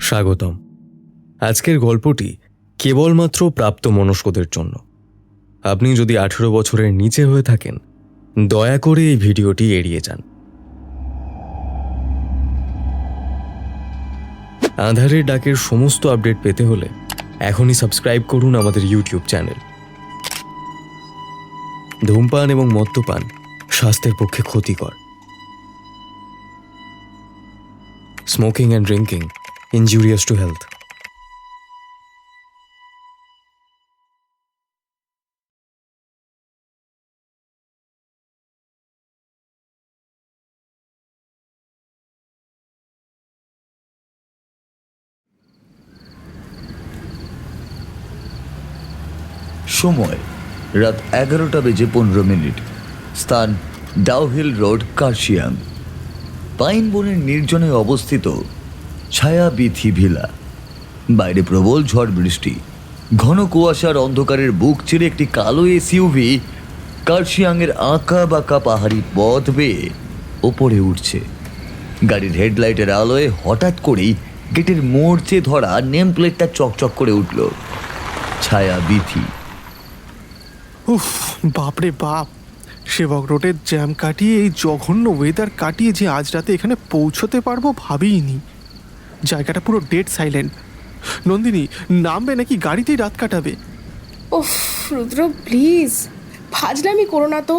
স্বাগতম। আজকের গল্পটি কেবলমাত্র প্রাপ্তবয়স্কদের জন্য। আপনি যদি 18 বছরের নিচে হয়ে থাকেন, দয়া করে এই ভিডিওটি এড়িয়ে যান। আঁধারের ডাকের সমস্ত আপডেট পেতে হলে এখনই সাবস্ক্রাইব করুন আমাদের ইউটিউব চ্যানেল। ধূমপান এবং মদ্যপান স্বাস্থ্যের পক্ষে ক্ষতিকর। Smoking and drinking injurious to health. সময় রাত 11:15। স্থান ডাউহিল রোড, কার্শিয়াং। পাইন বনের নির্জনে অবস্থিত ছায়াবীথি ভিলা। বাইরে প্রবল ঝড় বৃষ্টি, ঘন কুয়াশার অন্ধকারের বুক চিরে একটি কালো এসইউভি কার্শিয়াংয়ের আঁকা বাঁকা পাহাড়ি পথ বেয়ে ওপরে উঠছে। গাড়ির হেডলাইটের আলোয় হঠাৎ করেই গেটের মোড়চে ধরা নেম প্লেটটা চকচক করে উঠল, ছায়াবীথি। উফ, বাপরে বাপ! সেবক রোডের জ্যাম কাটিয়ে এই জঘন্য ওয়েদার কাটিয়ে যে আজ রাতে এখানে পৌঁছতে পারবো ভাবিনি। জায়গাটা পুরো ডেড সাইলেন্ট। নন্দিনী, নামবে নাকি গাড়িতেই রাত কাটাবে? উফ রুদ্র, প্লিজ ফাজলামি করো না তো।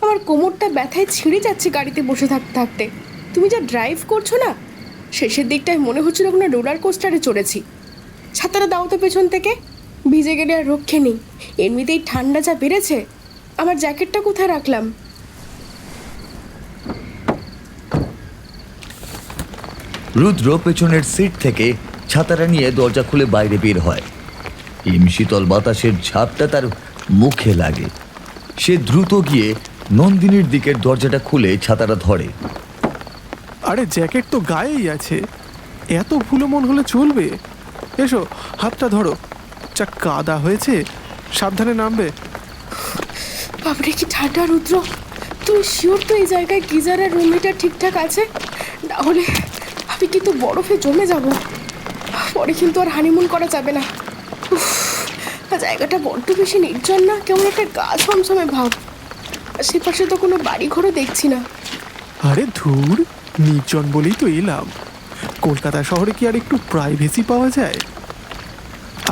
আমার কোমরটা ব্যথায় ছিঁড়ে যাচ্ছে গাড়িতে বসে থাকতে থাকতে। তুমি যা ড্রাইভ করছো না, শেষের দিকটায় মনে হচ্ছিল কোনো রোলার কোস্টারে চড়েছি। ছাতাটা দাও তো পেছন থেকে, ভিজে গেলে আর রক্ষে নেই। এমনিতেই ঠান্ডা যা বেড়েছে। আমার জ্যাকেটটা কোথায় রাখলাম? রুদ্র পেছনের সিট থেকে ছাতাটা নিয়ে দরজা খুলে বাইরে বের হয়। শীতল বাতাসের ঝাপটা তার মুখে লাগে। সে দ্রুত গিয়ে নন্দিনীর দিকের দরজাটা খুলে ছাতাটা ধরে। আরে জ্যাকেট তো গায়েই আছে, এত ভুলো মন হলে চলবে? এসো, হাতটা ধরো। যা কাদা হয়েছে, সাবধানে নামবে। বাপরে কি ঠান্ডা রুদ্র! তুমি শিওর তো এই জায়গায় গিজার আর রুম হিটার ঠিকঠাক আছে? নাহলে আমি কিন্তু বরফে জমে যাব। পরে কিন্তু আর হানিমুন করা যাবে না। উফ, জায়গাটা বড্ড বেশি নির্জন না? কেমন একটা গা ছমছমে ভাব। আশেপাশে তো কোনো বাড়ি ঘরও দেখছি না। আরে ধুর, নির্জন বলেই তো এলাম। কলকাতা শহরে কি আর একটু প্রাইভেসি পাওয়া যায়?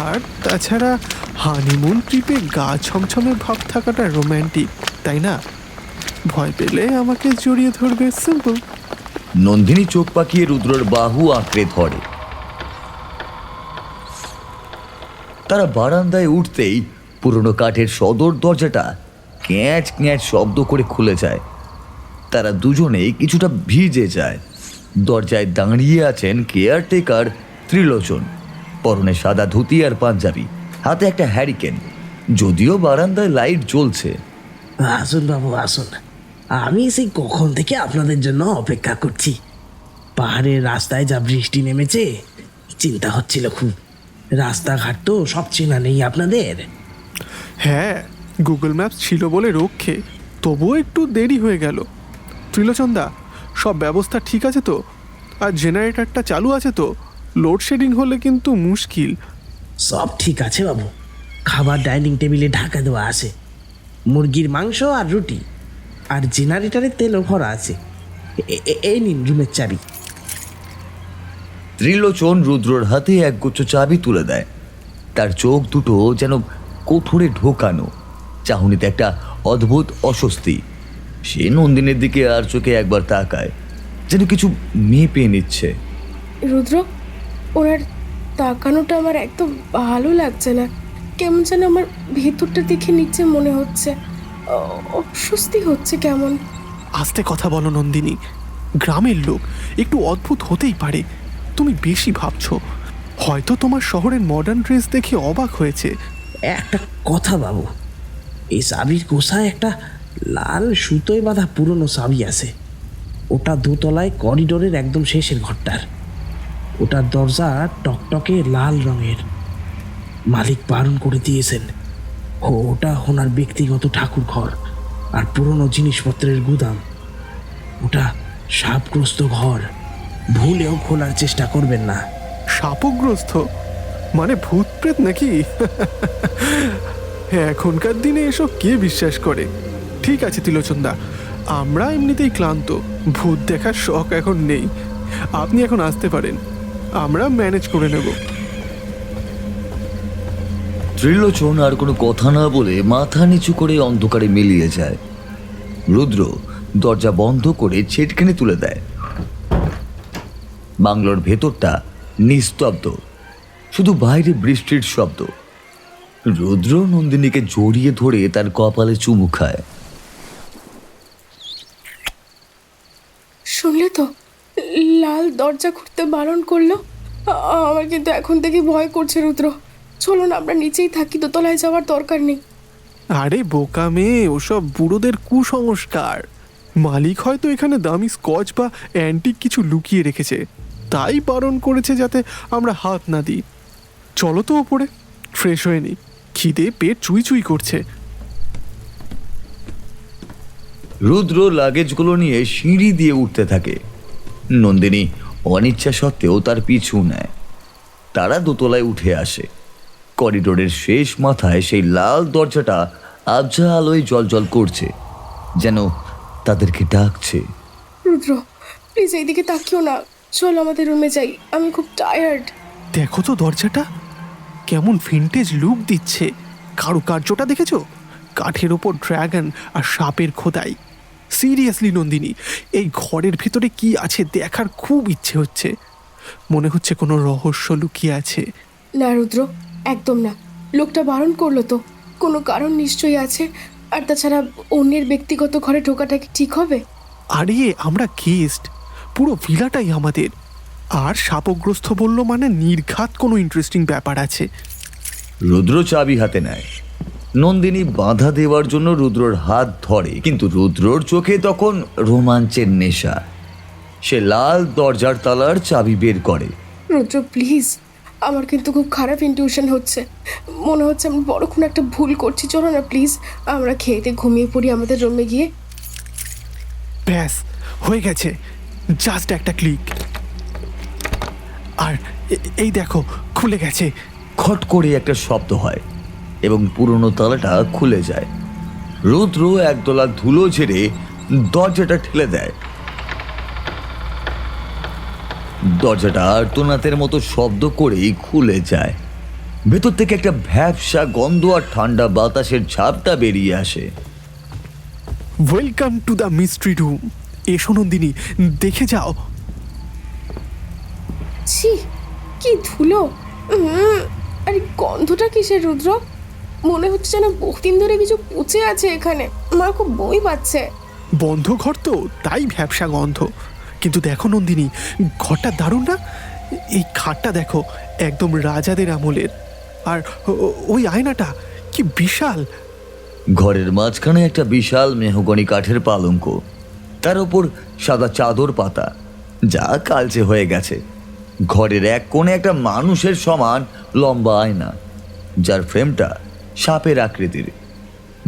আর তাছাড়া হানিমুন ট্রিপে গা ছমছমে ভাব থাকাটা রোম্যান্টিক, তাই না? ভয় পেলে আমাকে জড়িয়ে ধরবে, সিম্পল। নন্দিনী চোখ পাকিয়ে রুদ্রর বাহু আঁকড়ে ধরে। তারা বারান্দায় উঠতেই পুরনো কাঠের সদর দরজাটা ক্যাঁচ ক্যাঁচ শব্দ করে খুলে যায়। তারা দুজনেই কিছুটা ভিজে যায়। দরজায় দাঁড়িয়ে আছেন কেয়ারটেকার ত্রিলোচন, পরনে সাদা ধুতি আর পাঞ্জাবি, হাতে একটা হ্যারিকেন। যদিও বারান্দায় লাইট জ্বলছে। আসুন বাবু, আসুন। আমি সেই কখন থেকে আপনাদের জন্য অপেক্ষা করছি। পাহাড়ের রাস্তায় যা বৃষ্টি নেমেছে, চিন্তা হচ্ছিল খুব। রাস্তাঘাট তো সব চেনা নেই আপনাদের। হ্যাঁ, গুগল ম্যাপস ছিল বলে রক্ষে, তবুও একটু দেরি হয়ে গেল। ত্রিলোচনদা, সব ব্যবস্থা ঠিক আছে তো? আর জেনারেটরটা চালু আছে তো? লোডশেডিং হলে কিন্তু মুশকিল। সব ঠিক আছে বাবু। খাবার ডাইনিং টেবিলে ঢাকা দেওয়া আছে, মুরগির মাংস আর রুটি, আর জেনারেটরের তেলও ভরা আছে। এই নিন রুমের চাবি। ত্রিলোচন রুদ্রর হাতে একগুচ্ছ চাবি তুলে দেয়। তার চোখ দুটো যেন কোঠরে ঢোকানো, চাহনিতে একটা অদ্ভুত অস্বস্তি। সে নন্দিনীর দিকে আর চোখে একবার তাকায়, যেন কিছু মেপে নিচ্ছে। রুদ্র, ওনার তাকানোটা আমার একদম ভালো লাগছে না। কেমন যেন আমার ভিতরটা দেখে নিচ্ছে মনে হচ্ছে। অস্বস্তি হচ্ছে কেমন। আস্তে কথা বলো নন্দিনী, গ্রামের লোক, একটু অদ্ভুত হতেই পারে। তুমি বেশি ভাবছো। হয়তো তোমার শহরের মডার্ন ড্রেস দেখে অবাক হয়েছে। একটা কথা বাবু, এই চাবির গোসায় একটা লাল সুতোয় বাঁধা পুরনো চাবি আছে। ওটা দোতলায় করিডোরের একদম শেষের ঘরটার। ওটার দরজা টকটকে লাল রঙের। মালিক বারণ করে দিয়েছেন। ওটা ওনার ব্যক্তিগত ঠাকুর ঘর আর পুরনো জিনিসপত্রের গুদাম। ওটা সাপগ্রস্ত ঘর, ভুলেও খোলার চেষ্টা করবেন না। শাপগ্রস্ত মানে ভূত প্রেত নাকি? এখনকার দিনে এসব কে বিশ্বাস করে? ঠিক আছে তিলোচনদা, আমরা এমনিতেই ক্লান্ত, ভূত দেখার শখ এখন নেই। আপনি এখন আসতে পারেন, আমরা ম্যানেজ করে নেব। ত্রিলোচন আর কোনো কথা না বলে মাথা নিচু করে অন্ধকারে মিলিয়ে যায়। রুদ্র দরজা বন্ধ করে ছিটকিনি তুলে দেয়। বাংলোর ভেতরটা নিস্তব্ধ, শুধু বাইরে বৃষ্টির শব্দ। রুদ্র নন্দিনীকে জড়িয়ে ধরে তার কপালে চুমু খায়। শুনলে তো, লাল দরজা খুঁড়তে বারণ করলো। আমার কিন্তু এখন থেকে ভয় করছে রুদ্র। চলো না, আমরা নিচেই থাকি, দোতলায় যাওয়ার দরকার নেই। আরে বোকা মেয়ে, ওসব বুড়োদের কুসংস্কার। মালিক হয়তো এখানে দামি স্কচ বা অ্যান্টিক কিছু লুকিয়ে রেখেছে, তাই বারণ করেছে যাতে আমরা হাত না দিই। চলো তো ওপরে, ফ্রেশ হয়ে নি, খিদে পেট চুই চুই করছে। রুদ্র লাগেজগুলো নিয়ে সিঁড়ি দিয়ে উঠতে থাকে। নন্দিনী অনিচ্ছা সত্ত্বেও তার পিছু নেয়। তারা দোতলায় উঠে আসে। করিডোরের শেষ মাথায় সেই লাল দরজাটা আবছা আলোয় জলজল করছে, যেন তাদেরকে ডাকছে। রুদ্র প্লিজ এইদিকে তাকিও না, চল আমাদের রুমে যাই, আমি খুব টায়ার্ড। দেখো তো দরজাটা কেমন ভিন্টেজ লুক দিচ্ছে। কারুকার্যটা দেখেছো? কাঠের ওপর ড্রাগন আর সাপের খোদাই। সিরিয়াসলি নন্দিনী, এই ঘরের ভিতরে কি আছে দেখার খুব ইচ্ছে হচ্ছে। মনে হচ্ছে কোনো রহস্য লুকিয়ে আছে। না রুদ্র, একদম না। লোকটা বারণ করলো তো, কোনো কারণ নিশ্চয়ই আছে। আর তাছাড়া অন্যের ব্যক্তিগত ঘরে ঢোকাটা কি ঠিক হবে? আরে আমরা গেস্ট, পুরো ভিলাটাই আমাদের। আর শাপগ্রস্ত বলল মানে নির্ঘাত কোনো ইন্টারেস্টিং ব্যাপার আছে। রুদ্র চাবি হাতে নেয়। নন্দিনী বাধা দেওয়ার জন্য রুদ্রর হাত ধরে, কিন্তু রুদ্রর চোখে তখন রোমাঞ্চের নেশা। সে লাল দরজার তালার চাবি বের করে। রুদ্র প্লিজ, আমার কিন্তু খুব খারাপ ইনটিউশন হচ্ছে। মনে হচ্ছে আমি বড় কোনো একটা ভুল করছি। চলো না প্লিজ, আমরা খেয়েতে ঘুমিয়ে পড়ি আমাদের রুমে গিয়ে। ব্যাস হয়ে গেছে, জাস্ট একটা ক্লিক। আর এই দেখো খুলে গেছে। খট করে একটা শব্দ হয় এবং পুরনো তালাটা খুলে যায়। রুদ্র একদলা ধুলো ঝেড়ে দরজাটা ঠেলে দেয়। দরজাটা আর্তনাদের মতো শব্দ করেই খুলে যায়। ভেতর থেকে একটা ভ্যাপসা গন্ধ আর ঠান্ডা বাতাসের ঝাপটা বেরিয়ে আসে। Welcome to the mystery room. এসো নন্দিনী, দেখে যাও। ছি, কি ধুলো! আরে গন্ধটা কিসের রুদ্র? মনে হচ্ছে যেন বহুদিন ধরে কিছু পচে আছে এখানে। আমার খুব বই পাচ্ছে। বন্ধ ঘর তো, তাই ভ্যাপসা গন্ধ। কিন্তু দেখো নন্দিনী, ঘরটা দারুণ না? এই খাটটা দেখো, একদম রাজাদের আমলের। আর ওই আয়নাটা কি বিশাল! ঘরের মাঝখানে একটা বিশাল মেহগনি কাঠের পালঙ্ক, তার ওপর সাদা চাদর পাতা, যা কালচে হয়ে গেছে। ঘরের এক কোণে একটা মানুষের সমান লম্বা আয়না, যার ফ্রেমটা সাপের আকৃতির।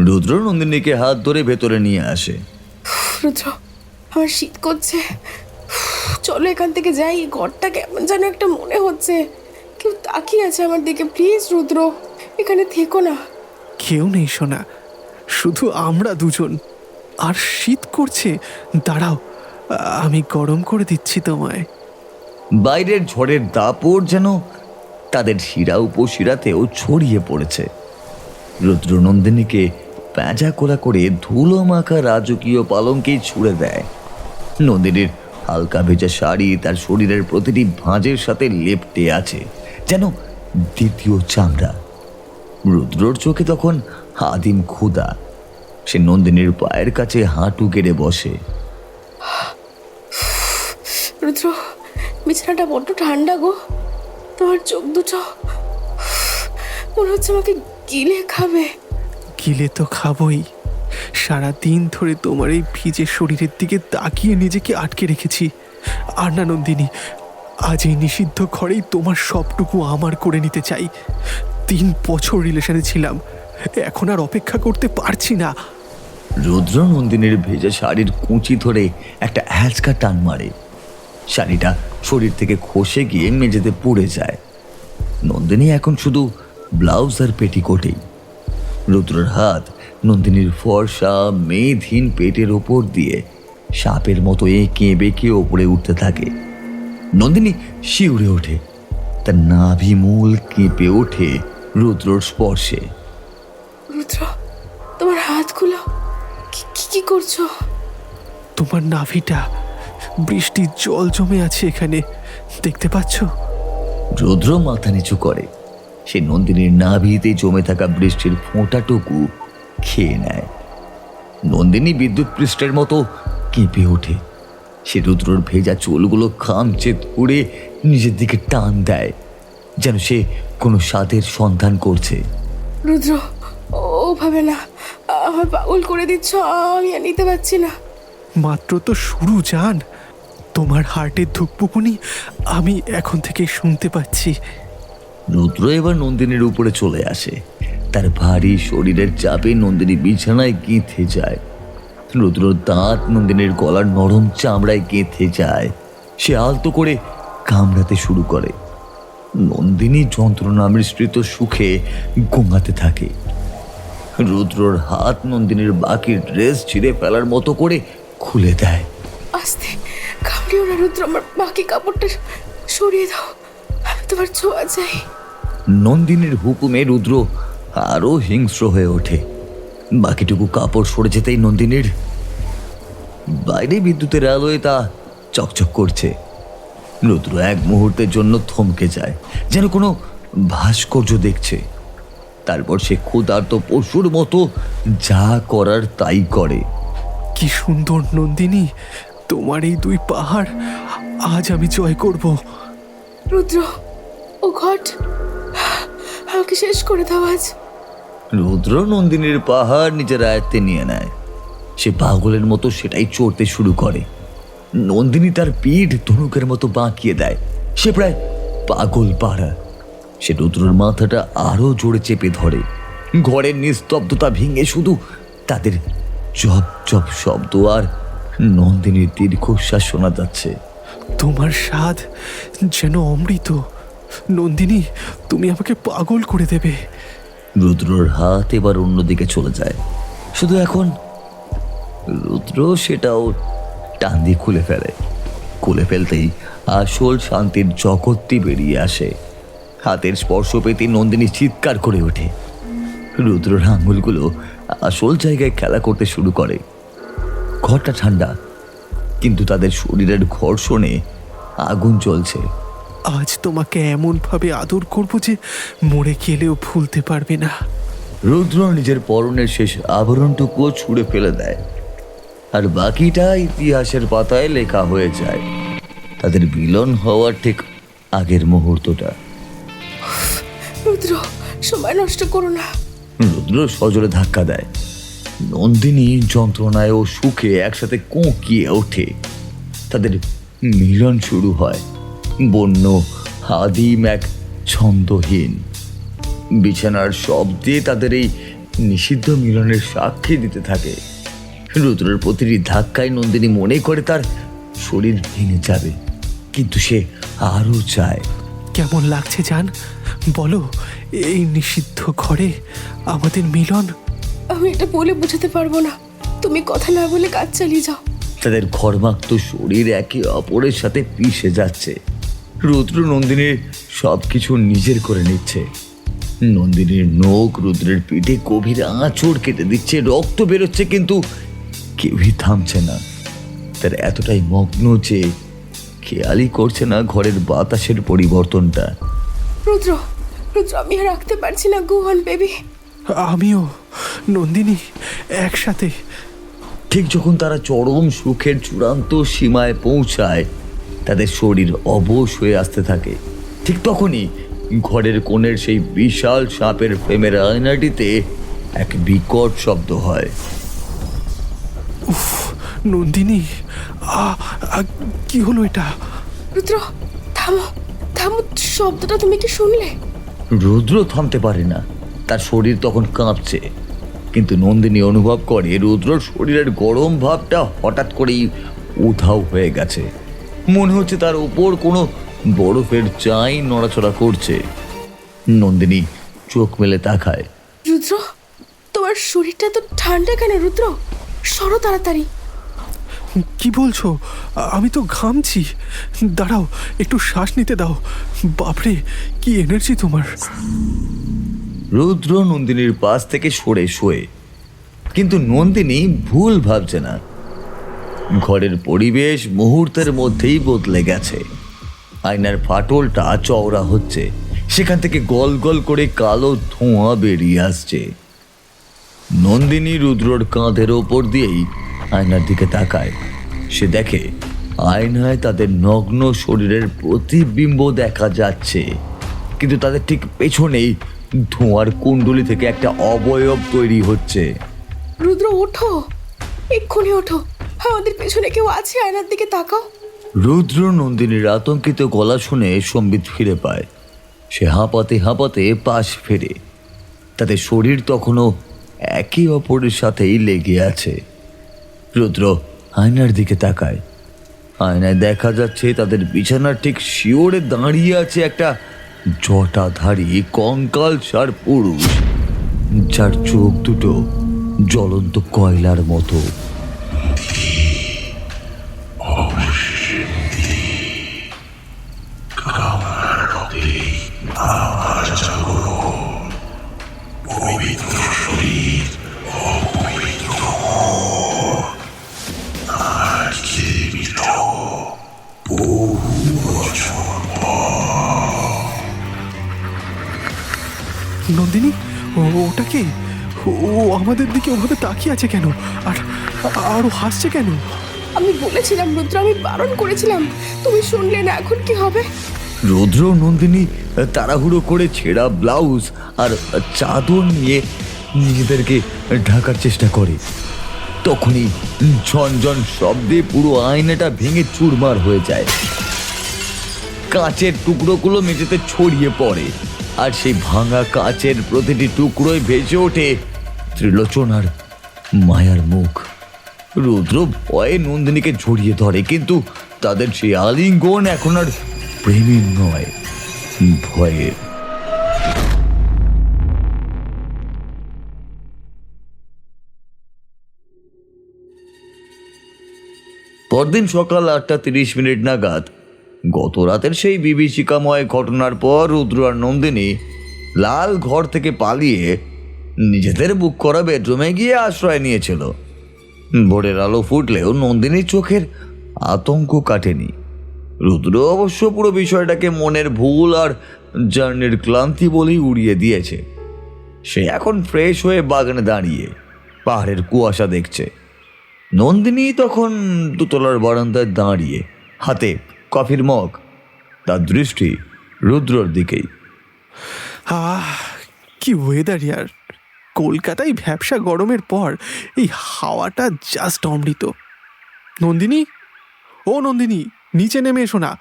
রুদ্র নন্দিনীকে হাত ধরে ভেতরে নিয়ে আসে। রুদ্র, আমার শীত করছে। চলো এখান থেকে যাই। ঘরটা কেমন যেন একটা মনে হচ্ছে। কেউ তাকিয়ে আছে আমার দিকে। প্লিজ রুদ্র, এখানে থেকো না। কেউ নেই সোনা, শুধু আমরা দুজন। আর শীত করছে, দাঁড়াও আমি গরম করে দিচ্ছি তোমায়। বাইরের ঝড়ের দাপট যেন তাদের শিরা উপশিরাতেও ছড়িয়ে পড়েছে। রুদ্র নন্দিনীকে প্যাঁচা কোলা করে ধুলো মাখা রাজকীয় পালঙ্কেই ছুঁড়ে দেয়। নন্দিনীর হালকা ভেজা শাড়ি তার শরীরের প্রতিটি ভাঁজের সাথে লেপ্টে আছে, যেন দ্বিতীয় চামড়া। রুদ্রর চোখে তখন আদিম ক্ষুধা। সে নন্দিনীর পায়ের কাছে হাঁটু গেড়ে বসে। রুদ্র, বিছানাটা বড্ড ঠান্ডা গো। তোমার চোখ দুটো মনে হচ্ছে আমাকে গিলে খাবে। গিলে তো খাবই। সারাদিন ধরে তোমার এই ভিজে শরীরের দিকে তাকিয়ে নিজেকে আটকে রেখেছি। আর না নন্দিনী, আজ এই নিষিদ্ধ ঘরেই তোমার সবটুকু আমার করে নিতে চাই। 3 বছর রিলেশনে ছিলাম, এখন আর অপেক্ষা করতে পারছি না। রুদ্র নন্দিনীর ভেজা শাড়ির কুঁচি ধরে একটা হ্যাঁচকা টান মারে। শাড়িটা শরীর থেকে খসে গিয়ে মেঝেতে পড়ে যায়। নন্দিনী এখন শুধু ব্লাউজ আর পেটিকোটেই। রুদ্রর হাত নন্দিনীর ফর্সা মেধহীন পেটের ওপর দিয়ে সাপের মতো এঁকে বেঁকে ওপরে উঠতে থাকে। নন্দিনী শিউরে ওঠে, তার নাভি মূল কেঁপে ওঠে রুদ্রর স্পর্শে। রুদ্র, তোমার হাতগুলো কি করছো? তোমার নাভিটা, বৃষ্টির জল জমে আছে এখানে, দেখতে পাচ্ছ? রুদ্র মাথা নিচু করে। সে নন্দিনীর নাভিতে জমে থাকা বৃষ্টির ফোঁটাটুকু খেয়ে নেয়। নন্দিনী বিদ্যুৎ পৃষ্ঠের মতো কেঁপে ওঠে। সে রুদ্রর ভেজা চুলগুলো খামচে ধরে নিজের দিকে টান দেয়, যেন সে কোনো স্বাদের সন্ধান করছে। রুদ্র, ওভাবে না, আমার পাগল করে দিচ্ছ, আমি আর নিতে পারছি না। মাত্র তো শুরু জান, তোমার হার্টের ধুকপুকুনি আমি এখন থেকে শুনতে পাচ্ছি। রুদ্র এবার নন্দিনীর উপরে চলে আসে। তার ভারী শরীরের চাপে নন্দিনী বিছানায় গেঁথে যায়। রুদ্রর দাঁত নন্দিনীর গলার নরম চামড়ায় গেঁথে যায়। সে আলতো করে কামড়াতে শুরু করে। নন্দিনী যন্ত্রণা মিশ্রিত সুখে গোঙাতে থাকে। রুদ্রর হাত নন্দিনীর বাকি ড্রেস ছিঁড়ে ফেলার মতো করে খুলে দেয়। আস্তে, কামড়িও না রুদ্র, আমার বাকি কাপড়টা সরিয়ে দাও, আমি তোমার ছোঁয়া চাই। নন্দিনীর হুকুমে রুদ্র আরো হিংস্র হয়ে ওঠে। বাকিটুকু কাপড় সরে যেতেই নন্দিনীর বাইরে বিদ্যুতের আলোয় তা চকচক করছে। রুদ্র এক মুহূর্তের জন্য থমকে যায়, যেন কোনো ভাস্কর্য দেখছে। তারপর সে ক্ষুধার্ত পশুর মতো যা করার তাই করে। কি সুন্দর নন্দিনী, তোমার এই দুই পাহাড় আজ আমি জয় করব। রুদ্র, ও ঘট, আমাকে শেষ করে দাও আজ। রুদ্র নন্দিনীর পাহাড় নিজের আয়ত্তে নিয়ে নেয়। সে পাগলের মতো সেটাই চড়তে শুরু করে। নন্দিনী তার পিঠ ধনুকের মতো বাঁকিয়ে দেয়। সে প্রায় পাগল পাড়া। সে রুদ্রর মাথাটা আরো জোরে চেপে ধরে। ঘরের নিস্তব্ধতা ভেঙে শুধু তাদের জপ জপ শব্দ আর নন্দিনীর দীর্ঘশ্বাস শোনা যাচ্ছে। তোমার স্বাদ যেন অমৃত। নন্দিনী, তুমি আমাকে পাগল করে দেবে। রুদ্রর হাত এবার অন্যদিকে চলে যায়। শুধু এখন রুদ্র সেটাও টান দিয়ে খুলে ফেলে। খুলে ফেলতেই আসল শান্তির জগৎটি বেরিয়ে আসে। হাতের স্পর্শ পেতে নন্দিনী চিৎকার করে ওঠে। রুদ্রর আঙুলগুলো আসল জায়গায় খেলা করতে শুরু করে। ঘরটা ঠান্ডা, কিন্তু তাদের শরীরের ঘর্ষণে আগুন জ্বলছে। আজ তোমাকে এমনভাবে আদর করব যে মরে গেলেও ভুলতে পারবে না। রুদ্র নিজের পরনের শেষ আবরণটুকুও ছুঁড়ে ফেলে দেয়, আর বাকিটা ইতিহাসের পাতায় লেখা হয়ে যায়। তাদের মিলন হওয়ার ঠিক আগের মুহূর্তটা। রুদ্র, সময় নষ্ট করো না। রুদ্র সজোরে ধাক্কা দেয়। নন্দিনী যন্ত্রণায় ও সুখে একসাথে কোঁকিয়ে ওঠে। তাদের মিলন শুরু হয়, বন্য আদিম এক ছন্দহীন। বিছানার শব্দে তাদের এই নিষিদ্ধ মিলনের সাক্ষী দিতে থাকে। রুদ্রের প্রতিটি ধাক্কায় নন্দিনী মনে করে তার শরীর ভেঙে যাবে, কিন্তু সে আরো চায়। কেমন লাগছে জান, বলো, এই নিষিদ্ধ ঘরে আমাদের মিলন? আমি এটা বলে বোঝাতে পারবো না, তুমি কথা না বলে কাজ চালিয়ে যাও। তাদের ঘর্মাক্ত শরীর একে অপরের সাথে পিষে যাচ্ছে। রুদ্র নন্দিনীর সবকিছু নিজের করে নিচ্ছে। নন্দিনীর নখ রুদ্রের পিঠে গভীর আঁচড় কেটে দিচ্ছে, রক্ত বেরোচ্ছে, কিন্তু কেউই থামছে না। তার এতটাই মগ্ন যে খেয়ালই করছে না ঘরের বাতাসের পরিবর্তনটা। রুদ্র, রুদ্র, আমি আর রাখতে পারছি না, গো অন বেবি। আমিও, নন্দিনী, একসাথে। ঠিক যখন তারা চরম সুখের চূড়ান্ত সীমায় পৌঁছায়, তাদের শরীর অবশ হয়ে আসতে থাকে। ঠিক তখনই ঘরের কোণের সেই বিশাল সাপের ফ্রেমের আয়নাটিতে এক বিকট শব্দ হয়। উফ, নন্দিনী, কি হলো এটা? রুদ্র, থামো, থামো, শব্দটা তুমি কি শুনলে? রুদ্র থামতে পারে না, তার শরীর তখন কাঁপছে। কিন্তু নন্দিনী অনুভব করে রুদ্রর শরীরের গরম ভাবটা হঠাৎ করেই উধাও হয়ে গেছে। মনে হচ্ছে তার উপর কোনো বরফের চাই নড়াচড়া করছে। নন্দিনী চোখ মেলে তাকায়। রুদ্র, তোমার শরীরটা তো ঠান্ডা কেন রুদ্র? সরো তাড়াতাড়ি। কি বলছো? আমি তো ঘামছি। দাঁড়াও, একটু শ্বাস নিতে দাও। বাপরে, কি এনার্জি তোমার! রুদ্র নন্দিনীর পাশ থেকে সরে শোয়ে, কিন্তু নন্দিনী ভুল ভাবছে না। ঘরের পরিবেশ মুহূর্তের মধ্যেই বদলে গেছে। আয়নার ফাটলটা চওড়া হচ্ছে, সেখান থেকে গল গল করে কালো ধোঁয়া বেরিয়ে আসছে। নন্দিনী রুদ্রর কাঁধের ওপর দিয়েই আয়নার দিকে তাকায়। সে দেখে আয়নায় তাদের নগ্ন শরীরের প্রতিবিম্ব দেখা যাচ্ছে, কিন্তু তাদের ঠিক পেছনেই ধোঁয়ার কুণ্ডলি থেকে একটা অবয়ব তৈরি হচ্ছে। রুদ্র ওঠো, এক্ষুনি ওঠো, আমাদের পেছনে কেউ আছে, আয়নার দিকে তাকাও। রুদ্র নন্দিনীর আতঙ্কিত গলা শুনে সম্বিত ফিরে পায়। সে হাঁপাতে হাঁপাতে পাশ ফেরে। তাদের শরীর তখনও একে অপরের সাথেই লেগে আছে। রুদ্র আয়নার দিকে তাকায়। আয়নায় দেখা যাচ্ছে তাদের বিছানার ঠিক শিওরে দাঁড়িয়ে আছে একটা জটাধারী কঙ্কালসার পুরুষ, যার চোখ দুটো জ্বলন্ত কয়লার মতো। নন্দিনী, ওটা কে? ও আমাদের দিকে ওভাবে তাকিয়ে আছে কেন? আর আর ও হাসছে কেন? আমি বলেছিলাম রুদ্র, আমি বারণ করেছিলাম, তুমি শুনলে না। এখন কি হবে? রুদ্র নন্দিনী তাড়াহুড়ো করে ছেঁড়া ব্লাউজ আর চাদর নিয়ে নিজেদেরকে ঢাকার চেষ্টা করে। তখনই ঝনঝন শব্দে পুরো আয়নাটা ভেঙে চুরমার হয়ে যায়। কাঁচের টুকরোগুলো মেঝেতে ছড়িয়ে পড়ে, আর সেই ভাঙা কাঁচের প্রতিটি টুকরোয় ভেসে ওঠে ত্রিলোচনার মায়ার মুখ। রুদ্র ভয়ে নন্দিনীকে জড়িয়ে ধরে, কিন্তু তাদের সেই আলিঙ্গন এখন আর প্রেমের নয়, ভয়ের। পরদিন সকাল 8:30 নাগাদ গত রাতের সেই বিভীষিকাময় ঘটনার পর রুদ্র আর নন্দিনী লাল ঘর থেকে পালিয়ে নিজেদের বুক করা বেডরুমে গিয়ে আশ্রয় নিয়েছিল। ভোরের আলো ফুটলেও নন্দিনীর চোখের আতঙ্ক কাটেনি। রুদ্র অবশ্য পুরো বিষয়টাকে মনের ভুল আর জার্নির ক্লান্তি বলেই উড়িয়ে দিয়েছে। সে এখন ফ্রেশ হয়ে বাগানে দাঁড়িয়ে পাহাড়ের কুয়াশা দেখছে। নন্দিনী তখন দোতলার বারান্দায় দাঁড়িয়ে, হাতে কফির মগ, তার দৃষ্টি রুদ্রর দিকেই। কি ওয়েদার ইয়ার! কলকাতায় ভ্যাপসা গরমের পর এই হাওয়াটা জাস্ট অমৃত। নন্দিনী, ও নন্দিনী, নিচে নেমে এসো না।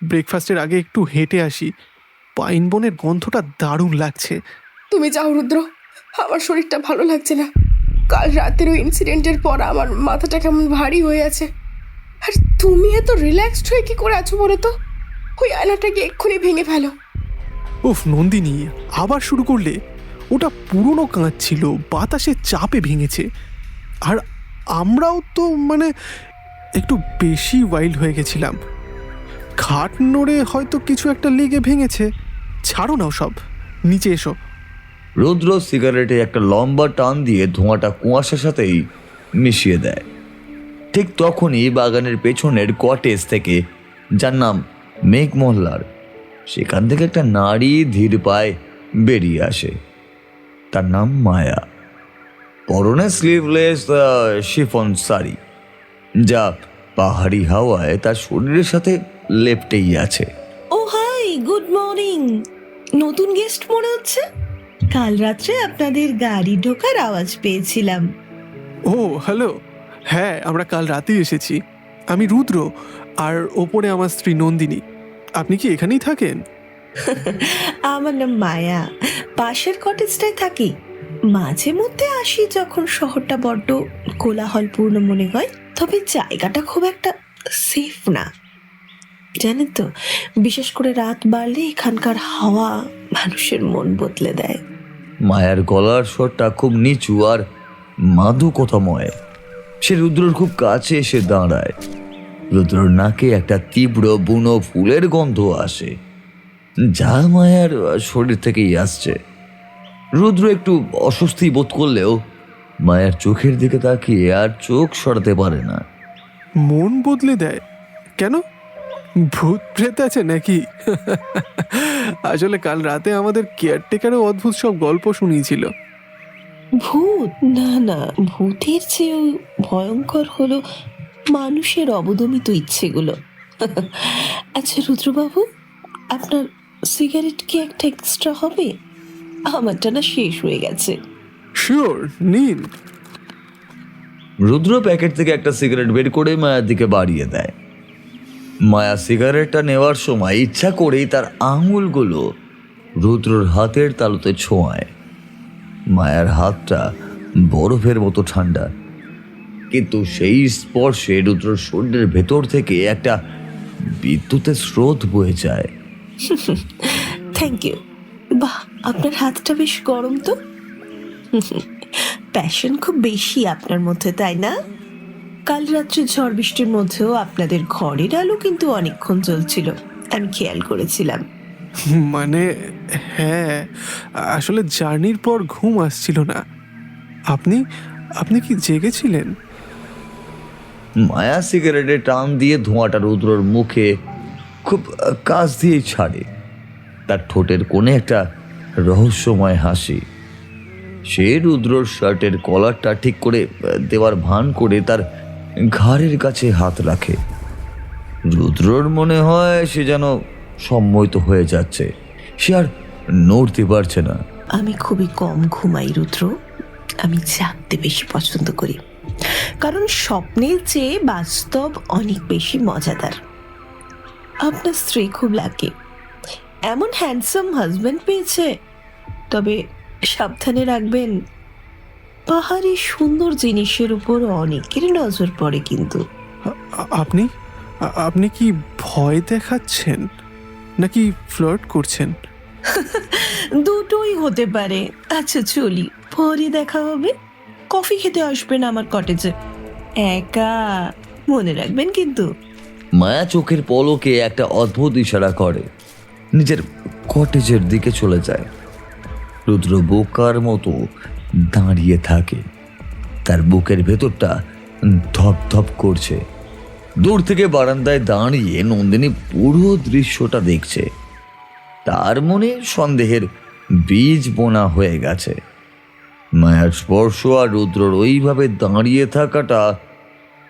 ব্রেকফাস্টের আগে একটু হেঁটে আসি। পাইন বনের গন্ধটা দারুণ লাগছে। তুমি যাও রুদ্র, আমার শরীরটা ভালো লাগছে না। কাল রাতের ওই ইনসিডেন্টের পর আমার মাথাটা কেমন ভারী হয়ে আছে। আর তুমি এত রিল্যাক্সড হয়ে কি করে আছো বলো তো? ওই আয়নাটাকে এক্ষুনি ভেঙে ফেলো। উফ নন্দিনী, আবার শুরু করলে? ওটা পুরনো কাঁচ ছিল, বাতাসের চাপে ভেঙেছে। আর আমরাও তো একটু বেশি ওয়াইল্ড হয়ে গেছিলাম। খাট নড়ে হয়তো কিছু একটা লেগে ভেঙেছে। ছাড়ো নাও সব, নিচে এসো। রুদ্র সিগারেটে একটা লম্বা টান দিয়ে ধোঁয়াটা কুয়াশার সাথেই মিশিয়ে দেয়। ঠিক তখনই বাগানের পেছনের কটেজ থেকে, যার নাম মেঘমল্লার, সেখান থেকে একটা নারী ধীর পায়ে বেরিয়ে আসে। তার নাম মায়া। পরনে স্লিভলেস শিফন শাড়ি, যা পাহাড়ি হাওয়ায় তার শরীরের সাথে লেপ্টেই আছে। ও হাই, গুড মর্নিং। নতুন গেস্ট মনে হচ্ছে। কাল রাত্রে আপনাদের গাড়ি ঢোকার আওয়াজ পেয়েছিলাম। ও হ্যালো, হ্যাঁ আমরা কাল রাতেই এসেছি। আমি রুদ্র, আর ওপরে আমার স্ত্রী নন্দিনী। আপনি কি এখানেই থাকেন? আমার নাম মায়া, পাশের কটেজটায় থাকি। মাঝে মধ্যে আসি যখন শহরটা বড্ড কোলাহলপূর্ণ মনে হয়, তবে জায়গাটা খুব একটা সেফ না। জানেন তো, বিশেষ করে রাত বাড়লে এখানকার হাওয়া মানুষের মন বদলে দেয়। মায়ার গলার স্বরটা খুব নিচু আর মাদকতাময়। সে রুদ্রর খুব কাছে এসে দাঁড়ায়। রুদ্রর নাকে একটা তীব্র বুনো ফুলের গন্ধ আসে, যা মায়ার শরীর থেকেই আসছে। রুদ্র একটু অস্বস্তি বোধ করলেও মায়ার চোখের দিকে তাকিয়ে আর চোখ সরাতে পারে না। মন বদলে দেয় কেন? ভূত প্রেত আছে নাকি? আসলে কাল রাতে আমাদের কেয়ারটেকারও অদ্ভুত সব গল্প শুনিয়েছিল। ভূত? না না, ভূতের চেয়েও ভয়ঙ্কর হলো মানুষের অবদমিত ইচ্ছেগুলো। আচ্ছা রুদ্রবাবু, আপনার সিগারেট কি একটা এক্সট্রা হবে? আমারটা না শেষ হয়ে গেছে। শিওর, নিন। রুদ্র প্যাকেট থেকে একটা সিগারেট বের করে মায়ার দিকে বাড়িয়ে দেয়। মায়া সিগারেটটা নেওয়ার সময় ইচ্ছা করেই তার আঙুলগুলো রুদ্রর হাতের তালুতে ছোঁয়ায়। মায়ার হাতটা বরফের মতো ঠান্ডা, কিন্তু সেই স্পর্শে রুদ্রর শরীরের ভেতর থেকে একটা বিদ্যুতের স্রোত বয়ে যায়। Thank you. বাহ, আপনার হাতটা বেশ গরম তো। প্যাশন খুব বেশি আপনার মধ্যে, তাই না? কাল রাত্রে ঝড় বৃষ্টির মধ্যেও আপনাদের ঘরের আলো কিন্তু অনেকক্ষণ জ্বলছিল, আমি খেয়াল করেছিলাম। মানে হ্যাঁ, আসলে জার্নির পর ঘুম আসছিল না। আপনি আপনি কি জেগেছিলেন? মায়া সিগারেটে টান দিয়ে ধোঁয়াটা রুদ্রর মুখে খুব কাছ দিয়ে ছাড়ে। তার ঠোঁটের কোণে একটা রহস্যময় হাসি। সে রুদ্রর শার্টের কলারটা ঠিক করে দেওয়ার ভান করে তার ঘাড়ের কাছে হাত রাখে। রুদ্রর মনে হয় সে যেন সম্মোহিত হয়ে যাচ্ছে, সে আর নড়তে পারছে না। আমি খুবই কম ঘুমাই রুদ্র, আমি জাগতে বেশি পছন্দ করি, কারণ স্বপ্নের চেয়ে বাস্তব অনেক বেশি মজাদার। আপনার স্ত্রী খুব লাকি, এমন হ্যান্ডসাম হাজব্যান্ড পেয়েছে। তবে সাবধানে রাখবেন, পাহাড়ি সুন্দর জিনিসের উপর অনেকের নজর পড়ে কিন্তু। আপনি আপনি কি ভয় দেখাচ্ছেন নাকি ফ্লার্ট করছেন? দুটোই হতে পারে। আচ্ছা চলি, পরে দেখা হবে। কফি খেতে আসবেন আমার কটেজে, একা মনে রাখবেন কিন্তু। মায়া চোখের পলকে একটা অদ্ভুত ইশারা করে, নিজের কটেজের দিকে চলে যায়। রুদ্র বোকার মতো দাঁড়িয়ে থাকে, তার বুকের ভেতরটা ধপ ধপ করছে। দূর থেকে বারান্দায় দাঁড়িয়ে নন্দিনী পুরো দৃশ্যটা দেখছে। তার মনে সন্দেহের বীজ বোনা হয়ে গেছে। মায়ার স্পর্শ আর রুদ্রর ওইভাবে দাঁড়িয়ে থাকাটা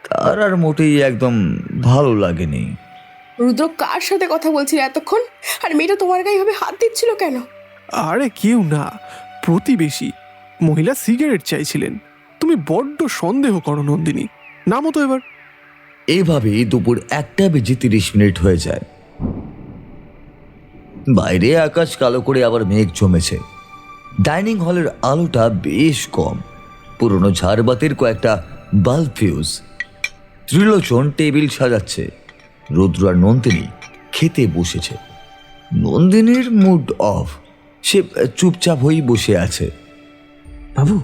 তার আর মোটেই একদম ভালো লাগেনি। রুদ্র কার সাথে কথা বলছিল এতক্ষণ? আর মেয়েটা তোমার গায়ে ভাবে হাত দিচ্ছিল কেন? আরে কেউ না, প্রতিবেশী মহিলা সিগারেট চাইছিলেন। তুমি বড্ড সন্দেহ করো নন্দিনী, নামো তো এবার। এইভাবেই দুপুর 1:30 হয়ে যায়। বাইরে আকাশ কালো করে আবার মেঘ জমেছে। ডাইনিং হলের আলোটা বেশ কম, পুরনো ঝাড়বাতির কয়েকটা বাল্ব ফিউজ। ত্রিলোচন টেবিল সাজাচ্ছে, রুদ্র আর নন্দিনী খেতে বসেছে। নন্দিনীর মুড অফ, সে চুপচাপ হয়েই বসে আছে। বাবু,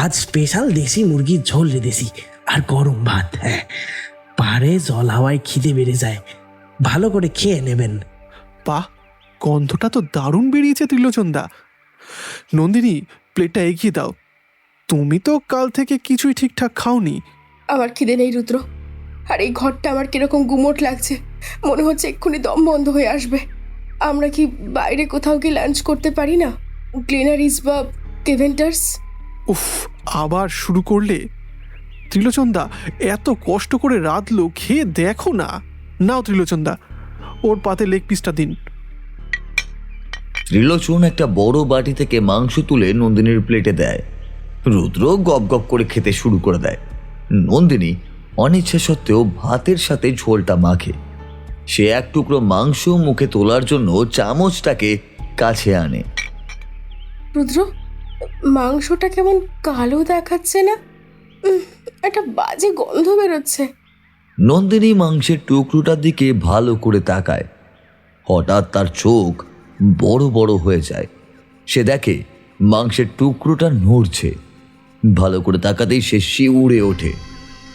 আজ স্পেশাল দেশি মুরগির ঝোল রেঁধেছি আর গরম ভাত। হ্যাঁ, পাহাড়ে জল হাওয়ায় খিদে বেড়ে যায়, ভালো করে খেয়ে নেবেন। বাহ, গন্ধটা তো দারুণ বেরিয়েছে ত্রিলোচনদা। নন্দিনী, প্লেটটা এগিয়ে দাও। তুমি তো কাল থেকে কিছুই ঠিকঠাক খাওনি। আমার খিদে নেই রুদ্র, আর এই ঘরটা আমার কিরকম গুমোট লাগছে, মনে হচ্ছে এক্ষুনি দম বন্ধ হয়ে আসবে। আমরা কি বাইরে কোথাও গিয়ে লাঞ্চ করতে পারি না? গ্লেনারিস বা কেভেন্টার্স? উফ, আবার শুরু করলে? ত্রিলোচনদা এত কষ্ট করে রাঁধলো, খেয়ে দেখো না। নাও ত্রিলোচনদা, ওর পাতে লেগ পিসটা দিন। ত্রিলোচন একটা বড় বাটি থেকে মাংস তুলে নন্দিনীর প্লেটে দেয়। রুদ্র গপ গপ করে খেতে শুরু করে দেয়। নন্দিনী অনিচ্ছা সত্ত্বেও ভাতের সাথে ঝোলটা মাখে। সে এক টুকরো মাংস মুখে তোলার জন্য চামচটাকে কাছে আনে। রুদ্র, মাংসটা কেমন কালো দেখাচ্ছে না? একটা বাজে গন্ধ বেরোচ্ছে। নন্দিনী মাংসের টুকরোটার দিকে ভালো করে তাকায়। হঠাৎ তার চোখ বড় বড় হয়ে যায়। সে দেখে মাংসের টুকরোটা নড়ছে। ভালো করে তাকাতেই সে শিউরে ওঠে।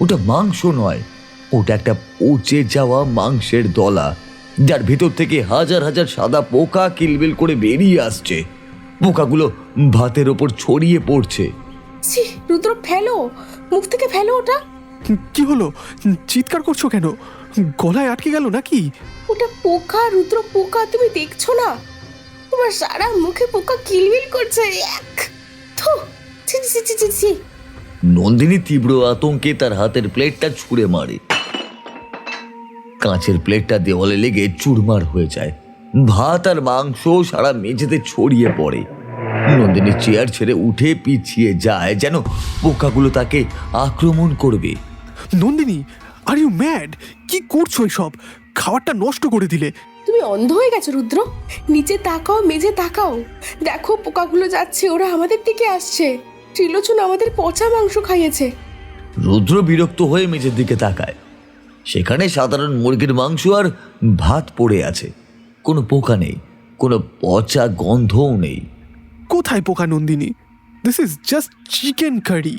ওটা মাংস নয়, ওটা একটা পচে যাওয়া মাংসের দলা, যার ভিতর থেকে হাজার হাজার সাদা পোকা কিলবিল করে বেরিয়ে আসছে। পোকাগুলো ভাতের ওপর ছড়িয়ে পড়ছে। ছি, রুদ্র ফেলো, মুখ থেকে ফেলো ওটা। কি হলো? চিৎকার করছো কেন? গলায় আটকে গেল নাকি? ওটা পোকা রুদ্র, পোকা, তুমি দেখছো না? তোমার সারা মুখে পোকা কিলবিল করছে। এক থু, ছি ছি ছি ছি ছি। নন্দিনী তীব্র আতঙ্কে তার হাতের প্লেটটা ছুঁড়ে মারে। কাঁচের প্লেটটা দেওয়ালে লেগে চুরমার হয়ে যায়। ভাত আর মাংস সারা মেঝেতে ছড়িয়ে পড়ে। নন্দিনী চেয়ার ছেড়ে উঠে পিছিয়ে যায়, যেন পোকাগুলো তাকে আক্রমণ করবে। Nandini, are you mad? কি করছো এসব? খাবারটা নষ্ট করে দিলে। তুমি অন্ধ হয়ে গেছো রুদ্র? নিচে তাকাও, মেঝে তাকাও, দেখো পোকাগুলো যাচ্ছে, ওরা আমাদের দিকে আসছে। ত্রিলোচন আমাদের পচা মাংস খাইয়েছে। রুদ্র বিরক্ত হয়ে মেঝের দিকে তাকায়। সেখানে সাধারণ মুরগির মাংস আর ভাত পড়ে আছে। কোনো পোকা নেই, কোনো পচা গন্ধও নেই। কোথায় পোকা Nandini? This is just chicken curry.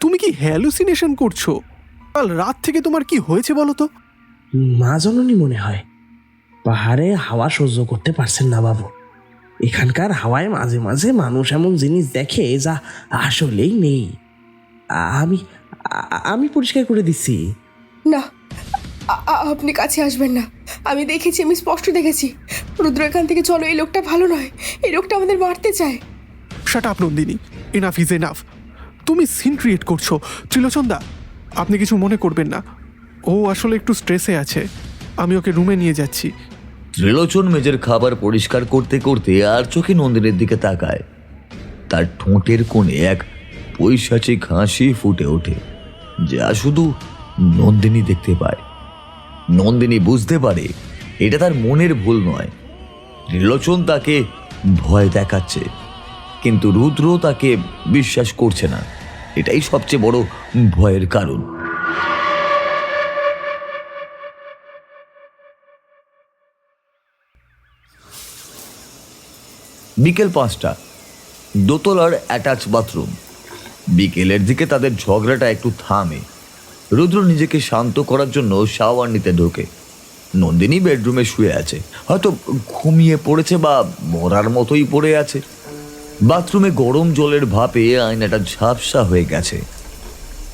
তুমি কি হ্যালুসিনেশন করছো? কাল রাত থেকে তোমার কি হয়েছে বলো তো? মা জননী মনে হয়। পাহাড়ে হাওয়া সহ্য করতে পারছেন না বাবু। এখানকার হাওয়ায় মাঝে মাঝে মানুষ এমন জিনিস দেখে যা আসলেই নেই। আমি আমি পরিষ্কার করে দিচ্ছি। না, আপনি কাছে আসবেন না। আমি দেখেছি, আমি স্পষ্ট দেখেছি। রুদ্র, এখান থেকে চলো, এই লোকটা ভালো নয়, এই লোকটা আমাদের মারতে চায়। Shut up Nandini, enough is enough. তুমি সিন ক্রিয়েট করছো। ত্রিলোচনদা, আপনি কিছু মনে করবেন না, ও আসলে একটু স্ট্রেসে আছে। আমি ওকে রুমে নিয়ে যাচ্ছি। ত্রিলোচন মেজের খাবার পরিষ্কার করতে করতে আর চোখে নন্দিনীর দিকে তাকায়। তার ঠোঁটের কোণে এক পৈশাচিক হাসি ফুটে ওঠে, যা শুধু নন্দিনী দেখতে পায়। নন্দিনী বুঝতে পারে এটা তার মনের ভুল নয়। ত্রিলোচন তাকে ভয় দেখাচ্ছে, কিন্তু রুদ্র তাকে বিশ্বাস করছে না। এটাই সবচেয়ে বড় ভয়ের কারণ। বিকেল 5টা, দোতলার অ্যাটাচ বাথরুম। বিকেলের দিকে তাদের ঝগড়াটা একটু থামে। রুদ্র নিজেকে শান্ত করার জন্য শাওয়ার নিতে ঢোকে। নন্দিনী বেডরুমে শুয়ে আছে, হয়তো ঘুমিয়ে পড়েছে বা মরার মতোই পড়ে আছে। বাথরুমে গরম জলের ভাপে আয়নাটা ঝাপসা হয়ে গেছে।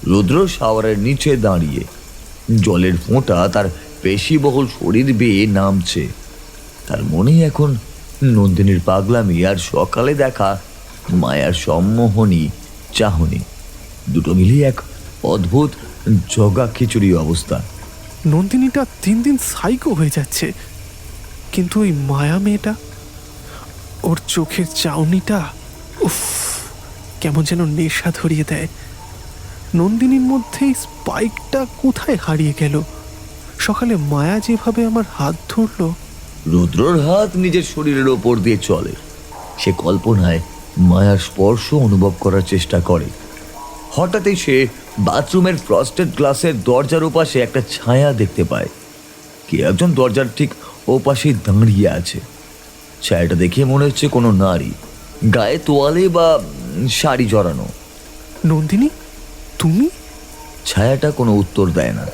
রুদ্র শাওয়ারের নিচে দাঁড়িয়ে, জলের ফোঁটা তার পেশিবহুল শরীর বেয়ে নামছে। তার মনে এখন নন্দিনীর পাগলামি আর সকালে দেখা মায়ার সম্মোহনী চাহনি, দুটো মিলিয়ে এক অদ্ভুত জগা খিচুড়ি অবস্থা। নন্দিনীটা দিন দিন সাইকো হয়ে যাচ্ছে, কিন্তু ওই মায়া মেয়েটা, ওর চোখের চাউনিটা, উফ, কেমন যেন নেশা ধরিয়ে দেয়। নন্দিনীর মধ্যে স্পাইকটা কোথায় হারিয়ে গেল? সকালে মায়া যেভাবে আমার হাত ধরলো। রুদ্রর হাত নিজের শরীরের ওপর দিয়ে চলে। সে কল্পনায় মায়ার স্পর্শ অনুভব করার চেষ্টা করে। হঠাৎই সে বাথরুমের ফ্রস্টেড গ্লাসের দরজার ওপাশে একটা ছায়া দেখতে পায়। কে একজন দরজার ঠিক ওপাশেই দাঁড়িয়ে আছে। ছায়াটা দেখে মনে হচ্ছে কোনো নারী, গায়ে তোয়ালে বা শাড়ি জড়ানো। নন্দিনী, তুমি? ছায়াটা কোনো উত্তর দেয় না,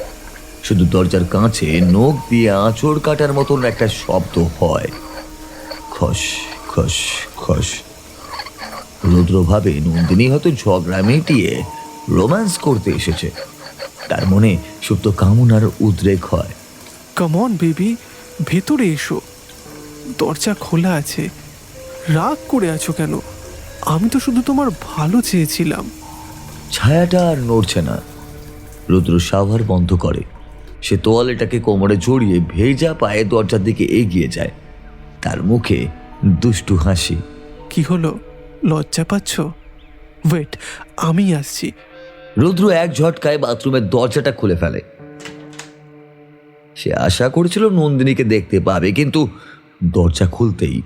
শুধু দরজার কাঁচে নখ দিয়ে আঁচড় কাটার মতন একটা শব্দ হয়, খস খস খস। রুদ্র ভাবে নন্দিনী হয়তো ঝগড়া মিটিয়ে রোম্যান্স করতে এসেছে। তার মনে সুপ্ত কামনার উদ্রেক হয়। কাম অন বেবি, ভেতরে এসো, দরজা খোলা আছে। রাগ করে আছো কেন? আমি তো শুধু তোমার ভালো চেয়েছিলাম। ছায়াটা আর নড়ছে না। রুদ্র শাওয়ার বন্ধ করে। সে তোয়ালেটাকে কোমরে জড়িয়ে ভেজা পায়ে দরজার দিকে এগিয়ে যায়। তার মুখে দুষ্টু হাসি। কি হলো, লজ্জা পাচ্ছ? ওয়েট, আমি আসছি। রুদ্র এক ঝটকায় বাথরুমের দরজাটা খুলে ফেলে। সে আশা করেছিল নন্দিনীকে দেখতে পাবে, কিন্তু দরজা খুলতেই